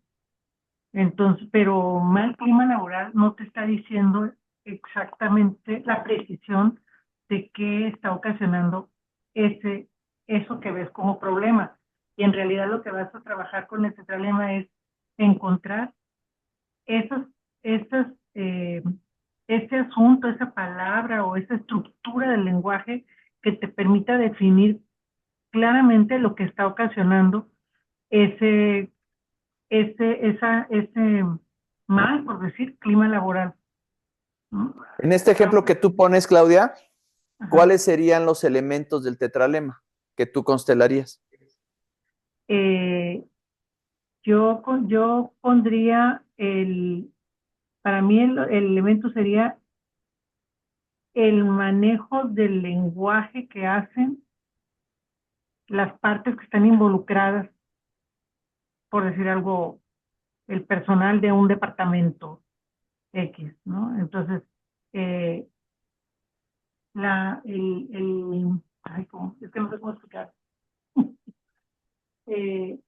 Entonces, pero mal clima laboral no te está diciendo exactamente la precisión de qué está ocasionando eso que ves como problema. Y en realidad lo que vas a trabajar con el tetralema es encontrar esos, ese asunto, esa palabra o esa estructura del lenguaje que te permita definir claramente lo que está ocasionando ese mal, por decir, clima laboral, ¿no? En este ejemplo que tú pones, Claudia, Ajá. ¿cuáles serían los elementos del tetralema que tú constelarías? Yo pondría para mí el elemento sería el manejo del lenguaje que hacen las partes que están involucradas, por decir algo, el personal de un departamento X, ¿no? Entonces, eh, ay, es que no sé cómo explicar. Eh,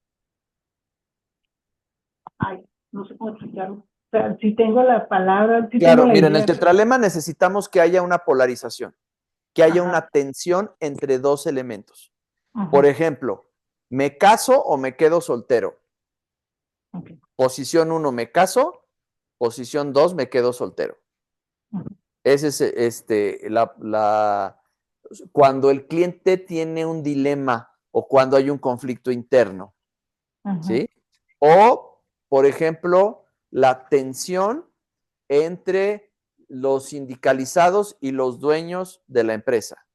ay, no sé cómo explicarlo. O sea, si tengo la palabra, si Claro, tengo la mira, en idea. el tetralema necesitamos que haya una polarización, que haya Ajá. una tensión entre dos elementos. Ajá. Por ejemplo, ¿me caso o me quedo soltero? Okay. Posición 1, me caso. Posición 2, me quedo soltero. Ajá. Ese es cuando el cliente tiene un dilema o cuando hay un conflicto interno, Ajá. ¿sí? O, por ejemplo, la tensión entre los sindicalizados y los dueños de la empresa,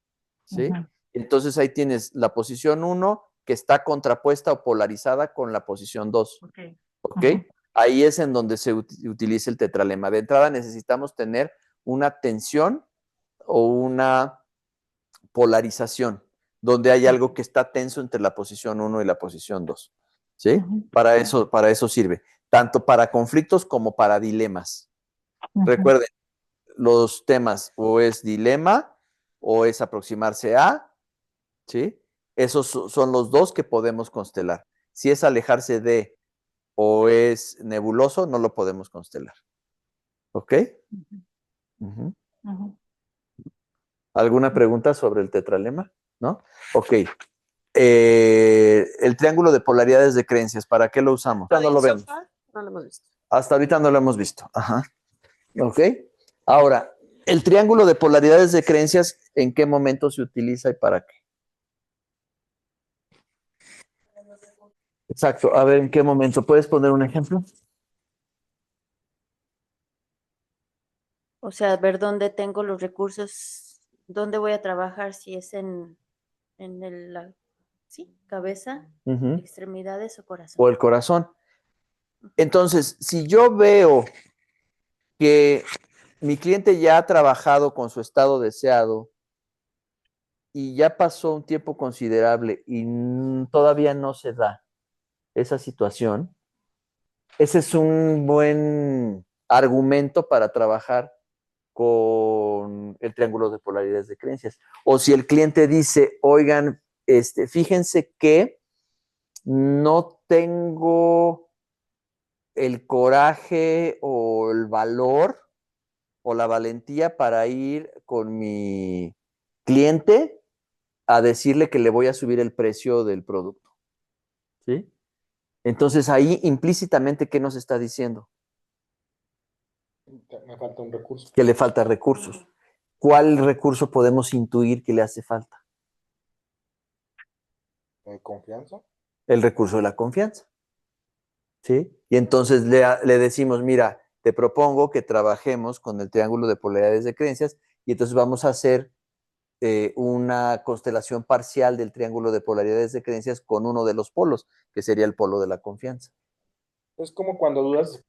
¿sí? Ajá. Entonces ahí tienes la posición 1 que está contrapuesta o polarizada con la posición 2, Okay. ¿ok? Ajá. Ahí es en donde se utiliza el tetralema. De entrada necesitamos tener una tensión o una polarización, donde hay algo que está tenso entre la posición 1 y la posición 2, ¿sí? Ajá. Para eso sirve, tanto para conflictos como para dilemas. Ajá. Recuerden, los temas o es dilema o es aproximarse a, ¿sí? Esos son los dos que podemos constelar. Si es alejarse de o es nebuloso, no lo podemos constelar. ¿Ok? Uh-huh. Ajá. ¿Alguna pregunta sobre el tetralema? ¿No? Ok. El triángulo de polaridades de creencias, ¿para qué lo usamos? No lo vemos. No lo hemos visto. Hasta ahorita no lo hemos visto. Ajá. Ok. Ahora, el triángulo de polaridades de creencias, ¿en qué momento se utiliza y para qué? Exacto. A ver, ¿en qué momento? ¿Puedes poner un ejemplo? O sea, ver dónde tengo los recursos, dónde voy a trabajar, si es en sí, cabeza, Uh-huh. extremidades o corazón. O el corazón. Entonces, si yo veo que mi cliente ya ha trabajado con su estado deseado y ya pasó un tiempo considerable y todavía no se da esa situación, ese es un buen argumento para trabajar con el triángulo de polaridades de creencias. O si el cliente dice, oigan, fíjense que no tengo el coraje o el valor o la valentía para ir con mi cliente a decirle que le voy a subir el precio del producto. ¿Sí? Entonces ahí implícitamente, ¿qué nos está diciendo? Me falta un recurso. Que le falta recursos. ¿Cuál recurso podemos intuir que le hace falta? ¿Confianza? El recurso de la confianza. ¿Sí? Y entonces le decimos, mira, te propongo que trabajemos con el triángulo de polaridades de creencias y entonces vamos a hacer una constelación parcial del triángulo de polaridades de creencias con uno de los polos, que sería el polo de la confianza. Es como cuando dudas,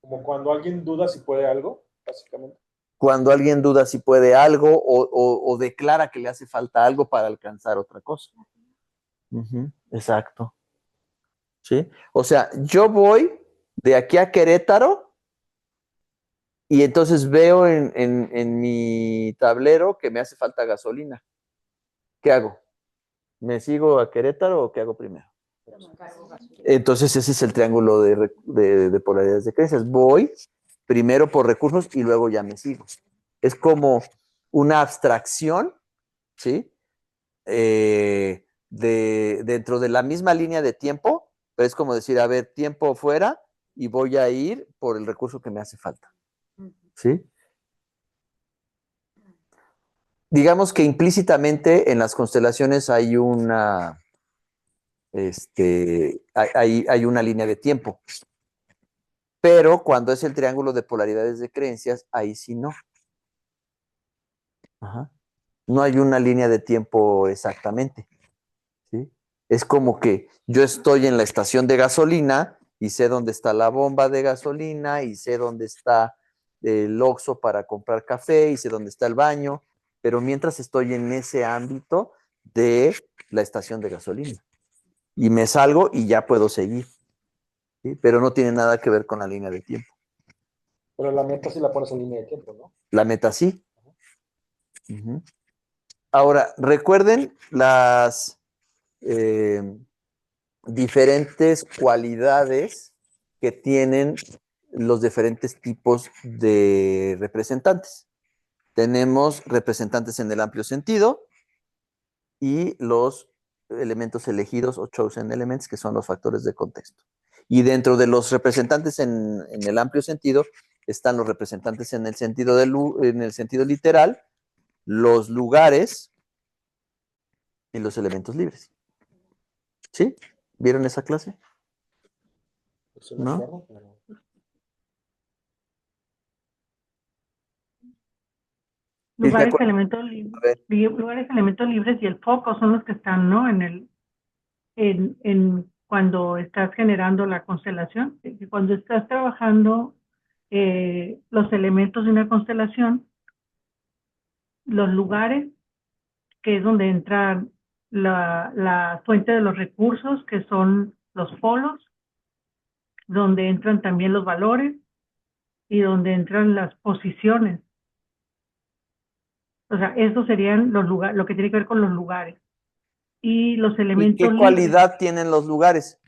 como cuando alguien duda si puede algo, básicamente. Cuando alguien duda si puede algo o declara que le hace falta algo para alcanzar otra cosa. Uh-huh, exacto. ¿Sí? O sea, yo voy de aquí a Querétaro Y entonces veo en mi tablero que me hace falta gasolina. ¿Qué hago? ¿Me sigo a Querétaro o qué hago primero? Entonces ese es el triángulo de polaridades de creencias. Voy primero por recursos y luego ya me sigo. Es como una abstracción, ¿sí? Dentro de la misma línea de tiempo, pero es como decir, a ver, tiempo fuera y voy a ir por el recurso que me hace falta, ¿sí? Digamos que implícitamente en las constelaciones hay una, hay una línea de tiempo, pero cuando es el triángulo de polaridades de creencias, ahí sí no. Ajá. No hay una línea de tiempo exactamente, ¿sí? Es como que yo estoy en la estación de gasolina y sé dónde está la bomba de gasolina y sé dónde está el Oxxo para comprar café y sé dónde está el baño, pero mientras estoy en ese ámbito de la estación de gasolina y me salgo y ya puedo seguir, ¿sí? Pero no tiene nada que ver con la línea de tiempo. Pero la meta sí la pones en línea de tiempo, ¿no? La meta sí. Uh-huh. Ahora, recuerden las diferentes cualidades que tienen los diferentes tipos de representantes. Tenemos representantes en el amplio sentido y los elementos elegidos o chosen elements, que son los factores de contexto. Y dentro de los representantes en el amplio sentido están los representantes en el sentido, en el sentido literal, los lugares y los elementos libres. ¿Sí? ¿Vieron esa clase? ¿No? Lugares, elementos libres y el foco son los que están, ¿no? Cuando estás generando la constelación. Cuando estás trabajando los elementos de una constelación, los lugares, que es donde entra la fuente de los recursos, que son los polos, donde entran también los valores y donde entran las posiciones. O sea, estos serían los lugares, lo que tiene que ver con los lugares. Y los elementos ¿Y qué libres. cualidad tienen los lugares?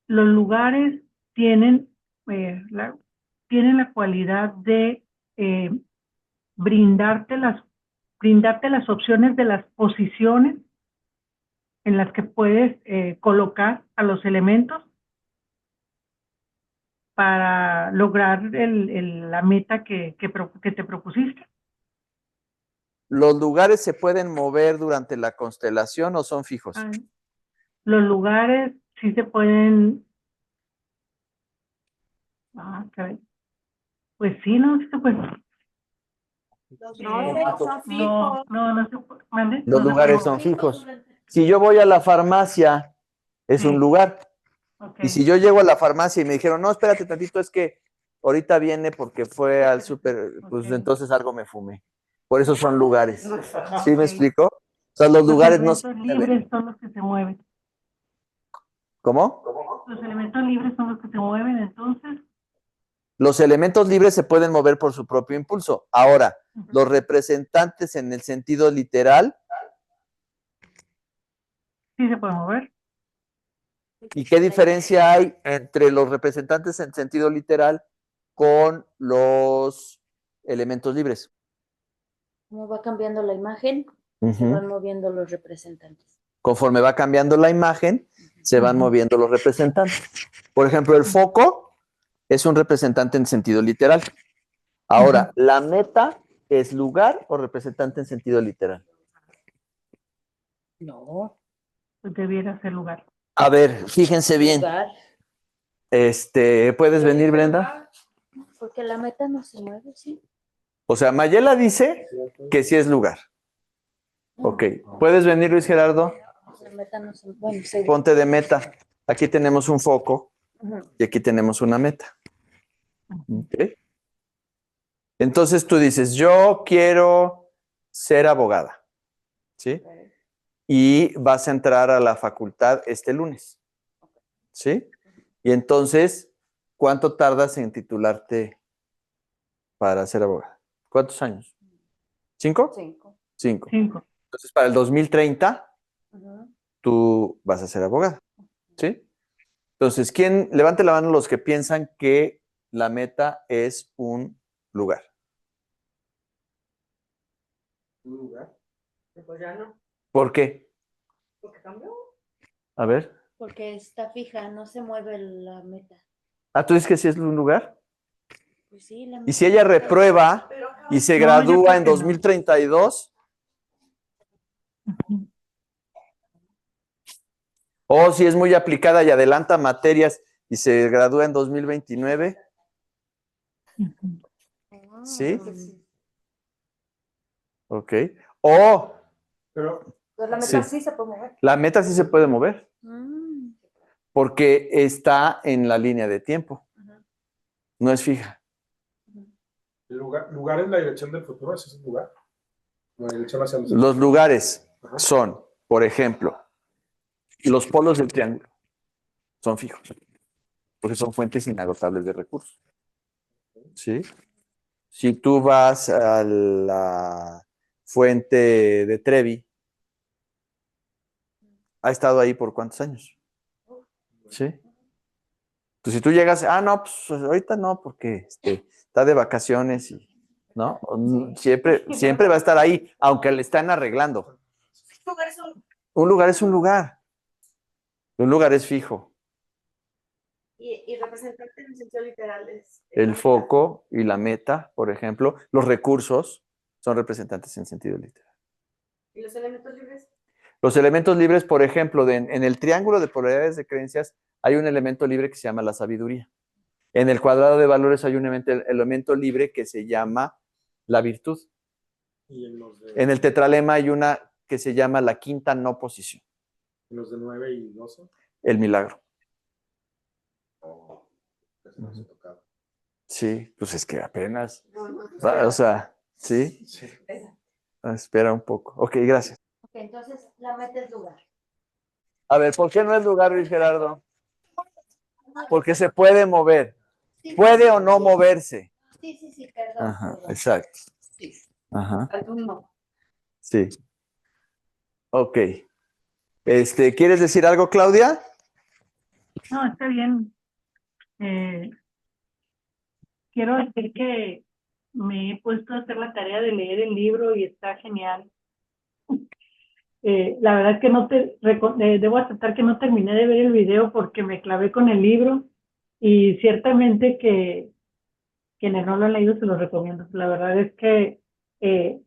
Los lugares tienen, tienen la cualidad de brindarte las opciones de las posiciones en las que puedes colocar a los elementos para lograr la meta que te propusiste. ¿Los lugares se pueden mover durante la constelación o son fijos? Los lugares sí se pueden... Pues sí, no se puede. Los lugares son fijos. No se puede. ¿Mande? Los lugares son fijos. Si yo voy a la farmacia, es un lugar. Okay. Y si yo llego a la farmacia y me dijeron, no, espérate tantito, es que ahorita viene porque fue al súper, pues entonces algo me fumé. Por eso son lugares. ¿Sí me explico? O sea, los lugares no se mueven. Los elementos libres son los que se mueven. ¿Cómo? Los elementos libres son los que se mueven, entonces. Los elementos libres se pueden mover por su propio impulso. Ahora, los representantes en el sentido literal. Sí se pueden mover. ¿Y qué diferencia hay entre los representantes en sentido literal con los elementos libres? Como va cambiando la imagen, se van moviendo los representantes. Conforme va cambiando la imagen, se van moviendo los representantes. Por ejemplo, el foco es un representante en sentido literal. Ahora, ¿la meta es lugar o representante en sentido literal? No. Pues debiera ser lugar. A ver, fíjense bien. Lugar. ¿Puedes venir, Brenda? Porque la meta no se mueve, ¿sí? O sea, Mayela dice que sí es lugar. Ok. ¿Puedes venir, Luis Gerardo? La meta no se mueve. Sí. Ponte de meta. Aquí tenemos un foco y aquí tenemos una meta. Okay. Entonces tú dices, yo quiero ser abogada, ¿sí? Y vas a entrar a la facultad este lunes, ¿sí? Y entonces, ¿cuánto tardas en titularte para ser abogada? ¿Cuántos años? ¿5? 5. 5. 5. Entonces, para el 2030, Ujú. tú vas a ser abogada. ¿Sí? Entonces, ¿quién? Levante la mano los que piensan que la meta es un lugar. ¿Un lugar? Pues ya no, ¿Por qué? porque cambió. A ver. Porque está fija, no se mueve la meta. Ah, ¿tú dices que sí es un lugar? Pues sí, la Y si meta ella está- reprueba Pero y se No, yo gradúa creo en que no. 2032, Ujú. o si es muy aplicada y adelanta materias y se gradúa en 2029, Ujú. ¿sí? Mm. Ok. O Pero Pues la sí, meta sí se puede mover. la meta sí se puede mover Mm. porque está en la línea de tiempo, Ajá. no es fija. el lugar es la dirección del futuro, ese es el lugar. La dirección hacia los Los lugares Ajá. son, por ejemplo, los polos del triángulo son fijos porque son fuentes inagotables de recursos. ¿Sí? Si tú vas a la fuente de Trevi, ¿ha estado ahí por cuántos años? ¿Sí? Entonces, si tú llegas, no, pues ahorita no, porque está de vacaciones y, ¿no? Siempre va a estar ahí, aunque le están arreglando. Un lugar es un lugar. Un lugar es fijo. Y representante en el sentido literal es El foco y la meta, por ejemplo, los recursos son representantes en sentido literal. ¿Y los elementos libres? Los elementos libres, por ejemplo, en el triángulo de polaridades de creencias hay un elemento libre que se llama la sabiduría. En el cuadrado de valores hay un elemento libre que se llama la virtud. Y en los de, En el tetralema hay una que se llama la quinta no posición, en los de 9 y 12. el milagro. Casi no se tocaba. Sí, pues es que apenas, No, no. o sea, sí, Sí. espera un poco. Ok, gracias. Ok, entonces la meta es lugar. A ver, ¿por qué no es lugar, Luis Gerardo? Porque se puede mover. Sí, ¿Puede o no moverse? sí, perdón. Ajá, perdón. exacto. Ajá, Alguno. sí. Ok. ¿Quieres decir algo, Claudia? No, está bien. Quiero decir que me he puesto a hacer la tarea de leer el libro y está genial. La verdad es que debo aceptar que no terminé de ver el video porque me clavé con el libro y ciertamente que quienes no lo han leído se lo recomiendo. La verdad es que eh,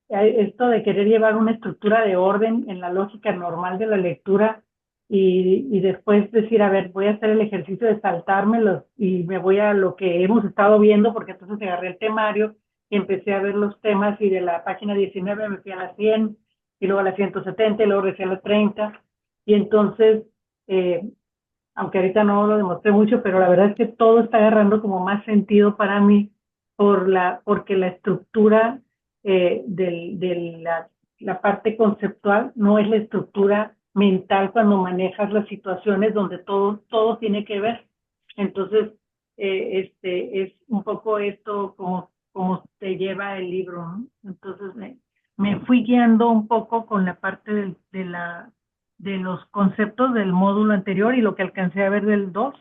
esto de querer llevar una estructura de orden en la lógica normal de la lectura y después decir, a ver, voy a hacer el ejercicio de saltármelos y me voy a lo que hemos estado viendo, porque entonces agarré el temario y empecé a ver los temas y de la página 19 me fui a la 100 y luego a la 170 y luego regresé a la 30 y entonces, aunque ahorita no lo demostré mucho, pero la verdad es que todo está agarrando como más sentido para mí porque la estructura la parte conceptual no es la estructura mental cuando manejas las situaciones donde todo tiene que ver. Entonces, es un poco esto como te lleva el libro, ¿no? Entonces, me fui guiando un poco con la parte de los conceptos del módulo anterior y lo que alcancé a ver del 2,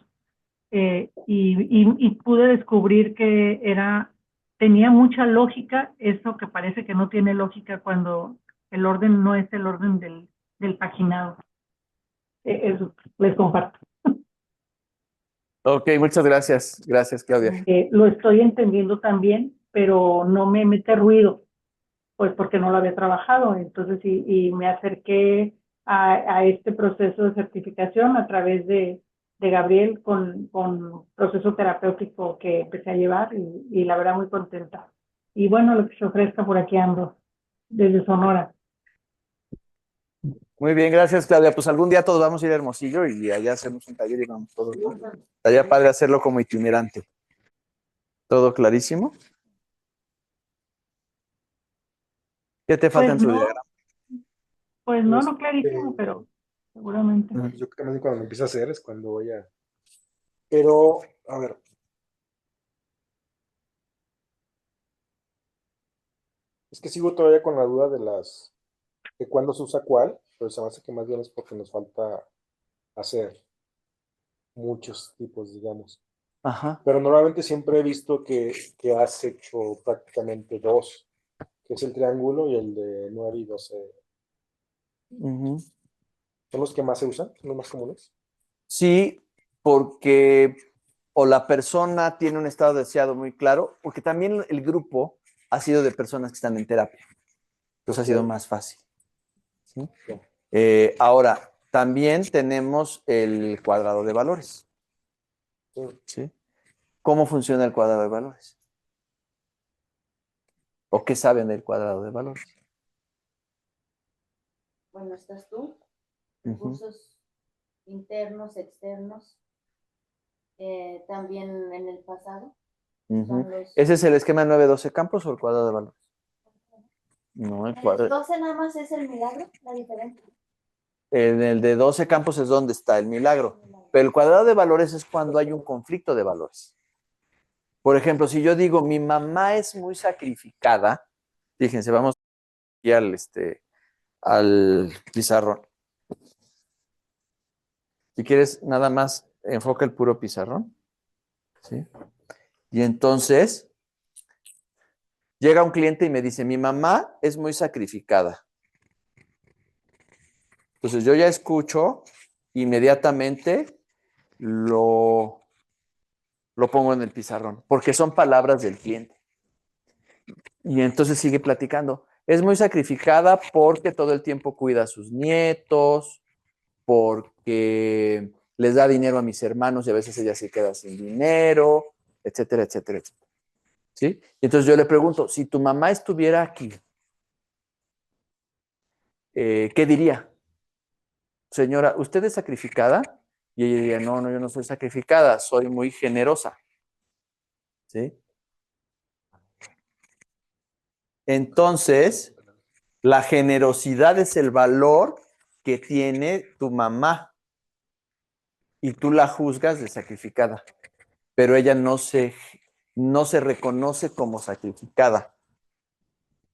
y pude descubrir que tenía mucha lógica, eso que parece que no tiene lógica cuando el orden no es el orden del paginado. Eso les comparto. Ok, muchas gracias. Gracias, Claudia. Lo estoy entendiendo también, pero no me mete ruido, pues porque no lo había trabajado. Entonces, y me acerqué a este proceso de certificación a través de Gabriel con proceso terapéutico que empecé a llevar y la verdad muy contenta. Y bueno, lo que se ofrezca por aquí ando, desde Sonora. Muy bien, gracias, Claudia. Pues algún día todos vamos a ir a Hermosillo y allá hacemos un taller y vamos todos, ¿no? Estaría padre hacerlo como itinerante. ¿Todo clarísimo? ¿Qué te falta en tu diagrama? Pues no clarísimo, pero seguramente. Yo creo que también cuando lo empiece a hacer es cuando voy a. Pero, a ver. Es que sigo todavía con la duda de cuándo se usa cuál, pero se me hace que más bien es porque nos falta hacer muchos tipos, digamos. Ajá. Pero normalmente siempre he visto que has hecho prácticamente dos, que es el triángulo y el de 9 y 12. Ujú. ¿Son los que más se usan? ¿Son los más comunes? Sí, porque o la persona tiene un estado deseado muy claro, porque también el grupo ha sido de personas que están en terapia. Entonces ha sido Ok. más fácil. ¿Sí? Ya. Ahora, también tenemos el cuadrado de valores. Sí. ¿Sí? ¿Cómo funciona el cuadrado de valores? ¿O qué saben del cuadrado de valores? Bueno, estás tú, Ujú, recursos internos, externos, también en el pasado. ujú. Son los... ¿Ese es el esquema 9-12 campos o el cuadrado de valores? No, el En el cuadrado. 12 nada más es el milagro, la diferencia. En el de 12 campos es donde está el milagro. Pero el cuadrado de valores es cuando hay un conflicto de valores. Por ejemplo, si yo digo, mi mamá es muy sacrificada, fíjense, vamos aquí al pizarrón. Si quieres, nada más enfoca el puro pizarrón. ¿Sí? Y entonces llega un cliente y me dice, mi mamá es muy sacrificada. Entonces yo ya escucho, inmediatamente lo pongo en el pizarrón, porque son palabras del cliente. Y entonces sigue platicando. Es muy sacrificada porque todo el tiempo cuida a sus nietos, porque les da dinero a mis hermanos y a veces ella se queda sin dinero, etcétera, etcétera, etcétera. ¿Sí? Y entonces yo le pregunto, si tu mamá estuviera aquí, ¿qué diría? Señora, ¿usted es sacrificada? Y ella diría, no, no, yo no soy sacrificada, soy muy generosa. ¿Sí? Entonces, la generosidad es el valor que tiene tu mamá y tú la juzgas de sacrificada, pero ella no se reconoce como sacrificada.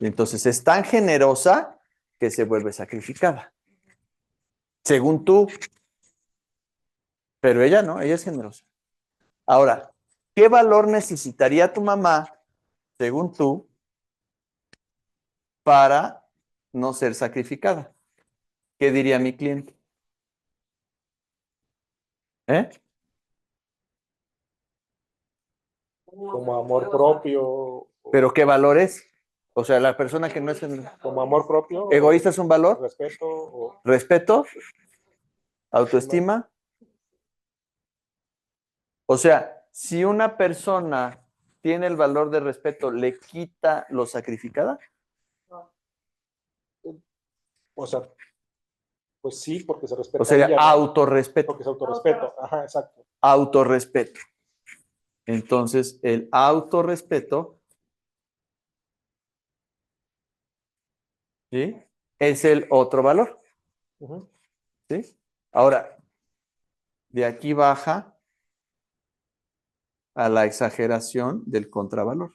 Entonces es tan generosa que se vuelve sacrificada, según tú, pero ella no, ella es generosa. Ahora, ¿qué valor necesitaría tu mamá, según tú, para no ser sacrificada? ¿Qué diría mi cliente? ¿Eh? Como amor propio, ¿Pero qué valor es? O sea, la persona que no es como amor propio, egoísta es un valor, respeto, o respeto, autoestima. O sea, si una persona tiene el valor de respeto, ¿le quita lo sacrificada? o sea, pues sí, porque se O respeta a sería ella, ¿no? autorrespeto, Porque es autorrespeto. Ajá, exacto. autorrespeto. Entonces, el autorrespeto, ¿sí? Es el otro valor, Ujú. ¿sí? Ahora, de aquí baja a la exageración del contravalor.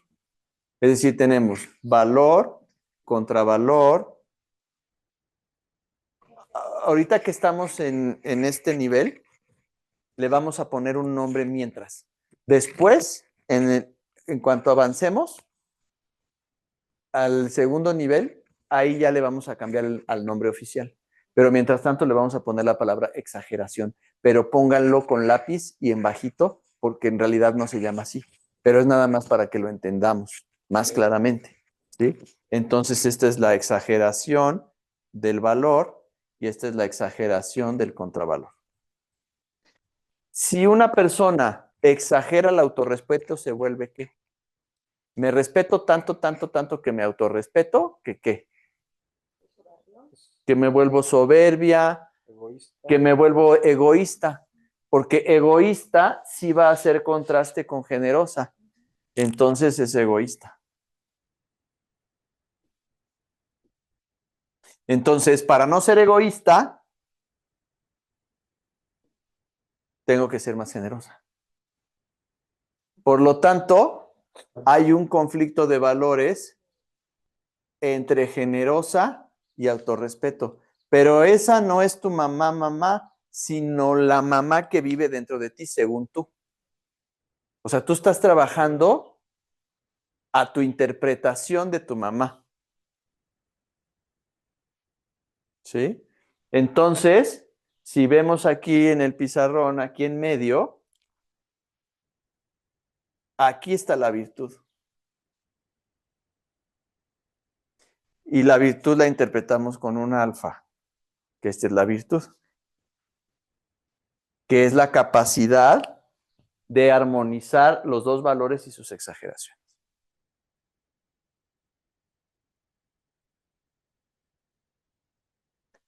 Es decir, tenemos valor, contravalor. Ahorita que estamos en este nivel, le vamos a poner un nombre mientras. Después, en cuanto avancemos al segundo nivel, ahí ya le vamos a cambiar al nombre oficial. Pero mientras tanto le vamos a poner la palabra exageración. Pero pónganlo con lápiz y en bajito, porque en realidad no se llama así. Pero es nada más para que lo entendamos más claramente. ¿Sí? Entonces, esta es la exageración del valor y esta es la exageración del contravalor. Si una persona exagera el autorrespeto, se vuelve ¿qué? Me respeto tanto, tanto, tanto que me autorrespeto, que ¿qué? Que me vuelvo soberbia, Egoísta. que me vuelvo egoísta, porque egoísta sí va a hacer contraste con generosa, entonces es egoísta. Entonces, para no ser egoísta, tengo que ser más generosa. Por lo tanto, hay un conflicto de valores entre generosa y autorrespeto. Pero esa no es tu mamá, sino la mamá que vive dentro de ti, según tú. O sea, tú estás trabajando a tu interpretación de tu mamá. ¿Sí? Entonces, si vemos aquí en el pizarrón, aquí en medio, aquí está la virtud. Y la virtud la interpretamos con una alfa, que esta es la virtud, que es la capacidad de armonizar los dos valores y sus exageraciones.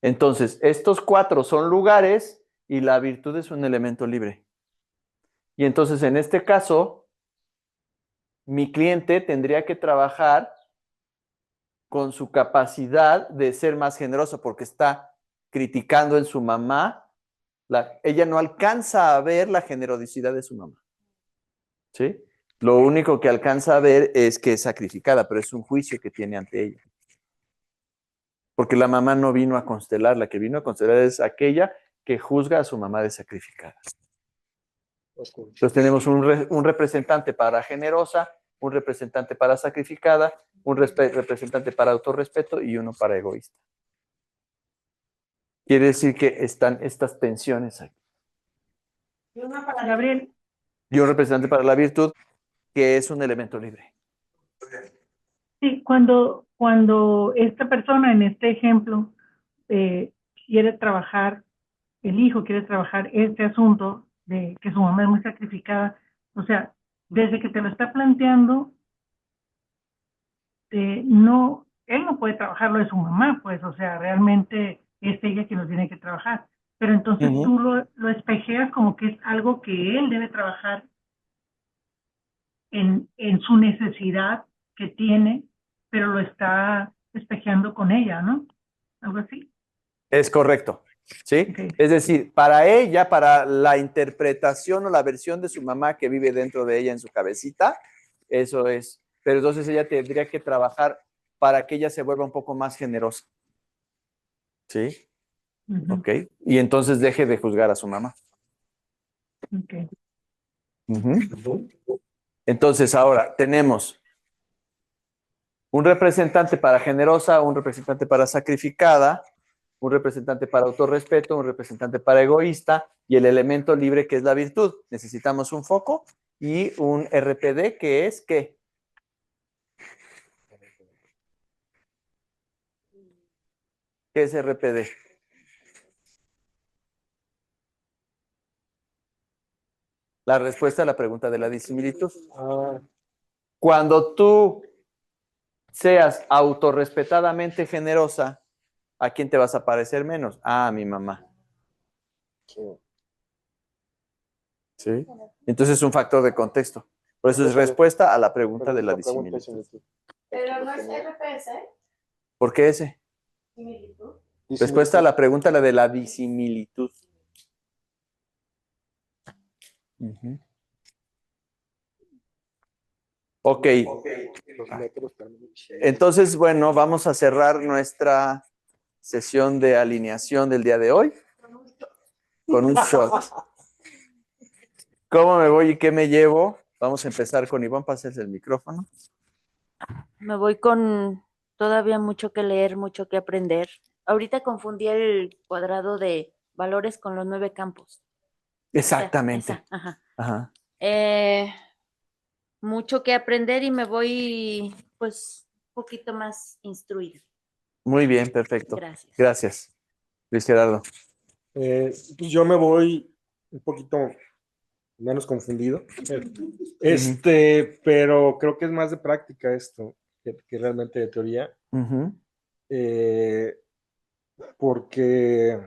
Entonces, estos 4 son lugares y la virtud es un elemento libre. Y entonces, en este caso, mi cliente tendría que trabajar con su capacidad de ser más generoso porque está criticando en su mamá. Ella no alcanza a ver la generosidad de su mamá. ¿Sí? Lo único que alcanza a ver es que es sacrificada, pero es un juicio que tiene ante ella. Porque la mamá no vino a constelar, la que vino a constelar es aquella que juzga a su mamá de sacrificada. Entonces tenemos un representante para generosa, un representante para sacrificada, un representante para autorrespeto y uno para egoísta. Quiere decir que están estas tensiones aquí. Gabriel, Y un representante para la virtud, que es un elemento libre. sí, cuando esta persona en este ejemplo quiere trabajar, el hijo quiere trabajar este asunto de que su mamá es muy sacrificada, o sea, desde que te lo está planteando, no, él no puede trabajar lo de su mamá, pues, o sea, realmente es ella quien lo tiene que trabajar. Pero entonces tú lo espejeas como que es algo que él debe trabajar en su necesidad que tiene, pero lo está espejeando con ella, ¿no? Algo así. Es correcto. ¿Sí? Okay. Es decir, para ella, para la interpretación o la versión de su mamá que vive dentro de ella en su cabecita, eso es. Pero entonces ella tendría que trabajar para que ella se vuelva un poco más generosa. ¿Sí? Ok. Y entonces deje de juzgar a su mamá. Okay. Entonces ahora tenemos un representante para generosa, un representante para sacrificada, un representante para autorrespeto, un representante para egoísta y el elemento libre que es la virtud. Necesitamos un foco y un RPD que es ¿qué? ¿Qué es RPD? La respuesta a la pregunta de la disimilitud. Cuando tú seas autorrespetadamente generosa, ¿a quién te vas a parecer menos? A mi mamá. ¿Sí? Entonces es un factor de contexto. Por eso es respuesta a la pregunta de la disimilitud. Pero no es RPS, ¿Por qué ese? similitud. Respuesta a la pregunta la de la disimilitud. Ok. Entonces, bueno, vamos a cerrar nuestra sesión de alineación del día de hoy con un shot. ¿Cómo me voy y qué me llevo? Vamos a empezar con Iván, pases el micrófono. Me voy con todavía mucho que leer, mucho que aprender. Ahorita confundí el cuadrado de valores con los 9 campos. Exactamente. Ajá. Ajá. Mucho que aprender y me voy pues un poquito más instruida. Muy bien, perfecto. Gracias. Gracias. Luis Gerardo. Pues yo me voy un poquito menos confundido. Pero creo que es más de práctica esto que realmente de teoría. Porque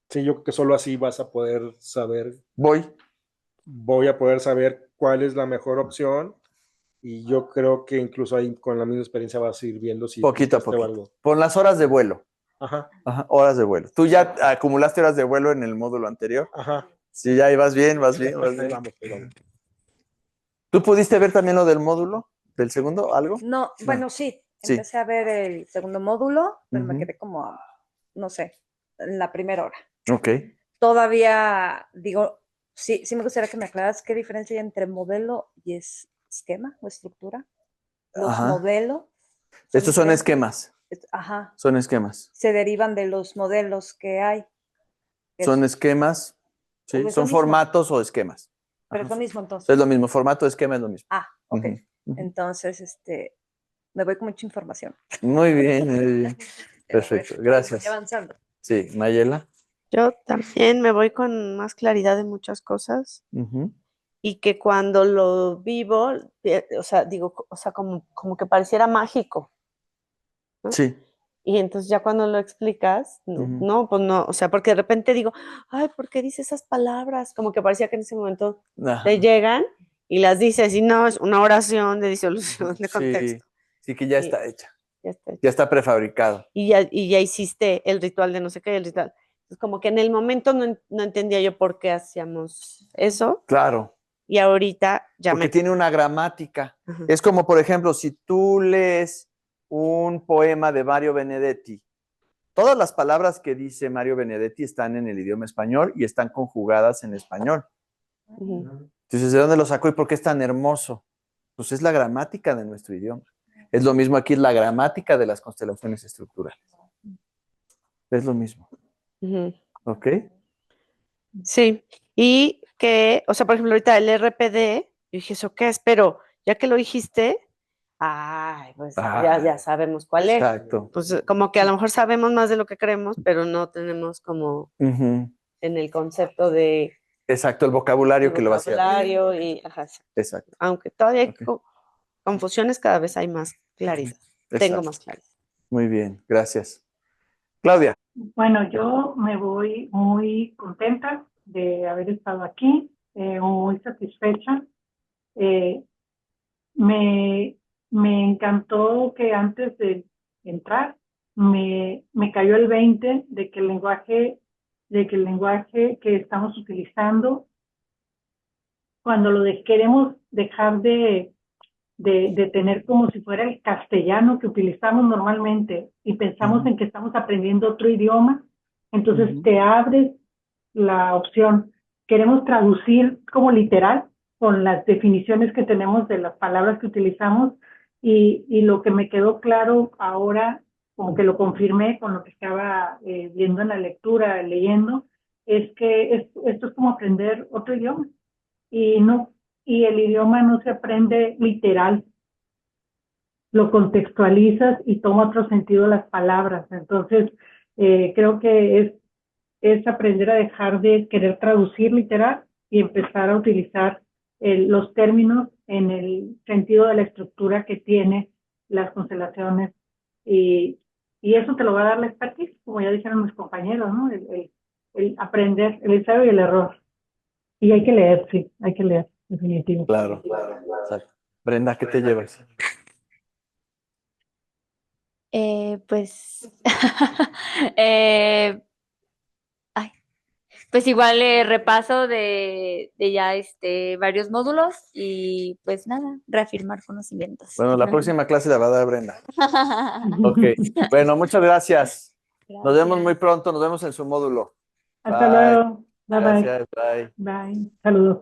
sí, yo creo que solo así vas a poder saber. Voy a poder saber cuál es la mejor opción. Y yo creo que incluso ahí con la misma experiencia vas a ir viendo si poquito a poquito. Pon las horas de vuelo. Ajá. Ajá, horas de vuelo. ¿Tú ya acumulaste horas de vuelo en el módulo anterior? Ajá. Sí, ya ibas bien, vas bien. Vamos. ¿Tú pudiste ver también lo del módulo? ¿Del segundo? ¿Algo? No, bueno, sí, Sí. empecé a ver el segundo módulo, pero me Ujú. quedé como, no sé, en la primera hora. Ok. Todavía digo, sí me gustaría que me aclaras qué diferencia hay entre modelo y esquema o estructura. Los Ajá. modelos Estos son diferentes. esquemas. Ajá, Son esquemas. se derivan de los modelos que hay. Son esquemas. O Sí, es son lo mismo. formatos o esquemas. Pero es Ajá. lo mismo entonces. Es lo mismo. Formato, esquema es lo mismo. Ah, ok. Ujú, ujú. Entonces, me voy con mucha información. Muy bien, muy bien. Pero Perfecto. bueno, Gracias. voy avanzando. Sí, Mayela. Yo también me voy con más claridad de muchas cosas Ujú. y que cuando lo vivo, o sea, digo, o sea, como que pareciera mágico. Sí. Y entonces ya cuando lo explicas, Ujú. no, pues no, o sea, porque de repente digo, ay, ¿por qué dice esas palabras? Como que parecía que en ese momento Ajá. te llegan y las dices y no, es una oración de disolución de Sí, contexto. sí que ya Y está hecha. ya está. Ya está prefabricado. Y ya hiciste el ritual de no sé qué, el ritual. Entonces, como que en el momento no entendía yo por qué hacíamos eso Claro. y ahorita ya Porque me... tiene una gramática. Ajá. Es como, por ejemplo, si tú lees un poema de Mario Benedetti, todas las palabras que dice Mario Benedetti están en el idioma español y están conjugadas en español. Ujú. Entonces, ¿de dónde lo sacó y por qué es tan hermoso? Pues es la gramática de nuestro idioma. Es lo mismo aquí, es la gramática de las constelaciones estructurales. Es lo mismo. Ujú. ¿Ok? Sí, y que, o sea, por ejemplo, ahorita el RPD, yo dije, ¿eso qué es? Pero ya que lo dijiste, ay, pues ya sabemos cuál es. Exacto. Pues como que a lo mejor sabemos más de lo que creemos, pero no tenemos como Ujú. en el concepto de Exacto, el vocabulario que lo va a hacer. vocabulario y, ajá, sí. Exacto. Aunque todavía hay Ok. confusiones, cada vez hay más claridad. Tengo Exacto. más claridad. Muy bien, gracias. Claudia. Bueno, yo me voy muy contenta de haber estado aquí, muy satisfecha. Eh, me, me encantó que antes de entrar me cayó el 20 de que el lenguaje que estamos utilizando, cuando queremos dejar de tener como si fuera el castellano que utilizamos normalmente y pensamos en que estamos aprendiendo otro idioma, entonces Ujú. te abres la opción. Queremos traducir como literal con las definiciones que tenemos de las palabras que utilizamos y lo que me quedó claro ahora, como que lo confirmé con lo que estaba viendo en la lectura, leyendo, es que esto es como aprender otro idioma y no y el idioma no se aprende literal, lo contextualizas y toma otro sentido las palabras. Entonces, creo que es aprender a dejar de querer traducir literal y empezar a utilizar los términos en el sentido de la estructura que tiene las constelaciones. Y eso te lo va a dar la expertise, como ya dijeron mis compañeros, ¿no? El aprender, el ensayo y el error. Y hay que leer, sí, hay que leer, definitivo. Claro. Exacto. Brenda, ¿qué te llevas? Pues, eh, ay, pues igual repaso de ya varios módulos y pues nada, reafirmar conocimientos. Bueno, la próxima clase la va a dar Brenda. Ok. Bueno, muchas gracias. Nos vemos muy Gracias. pronto. Nos vemos en su módulo. Hasta Bye. luego. Bye bye. Gracias. Bye. Bye. Saludos.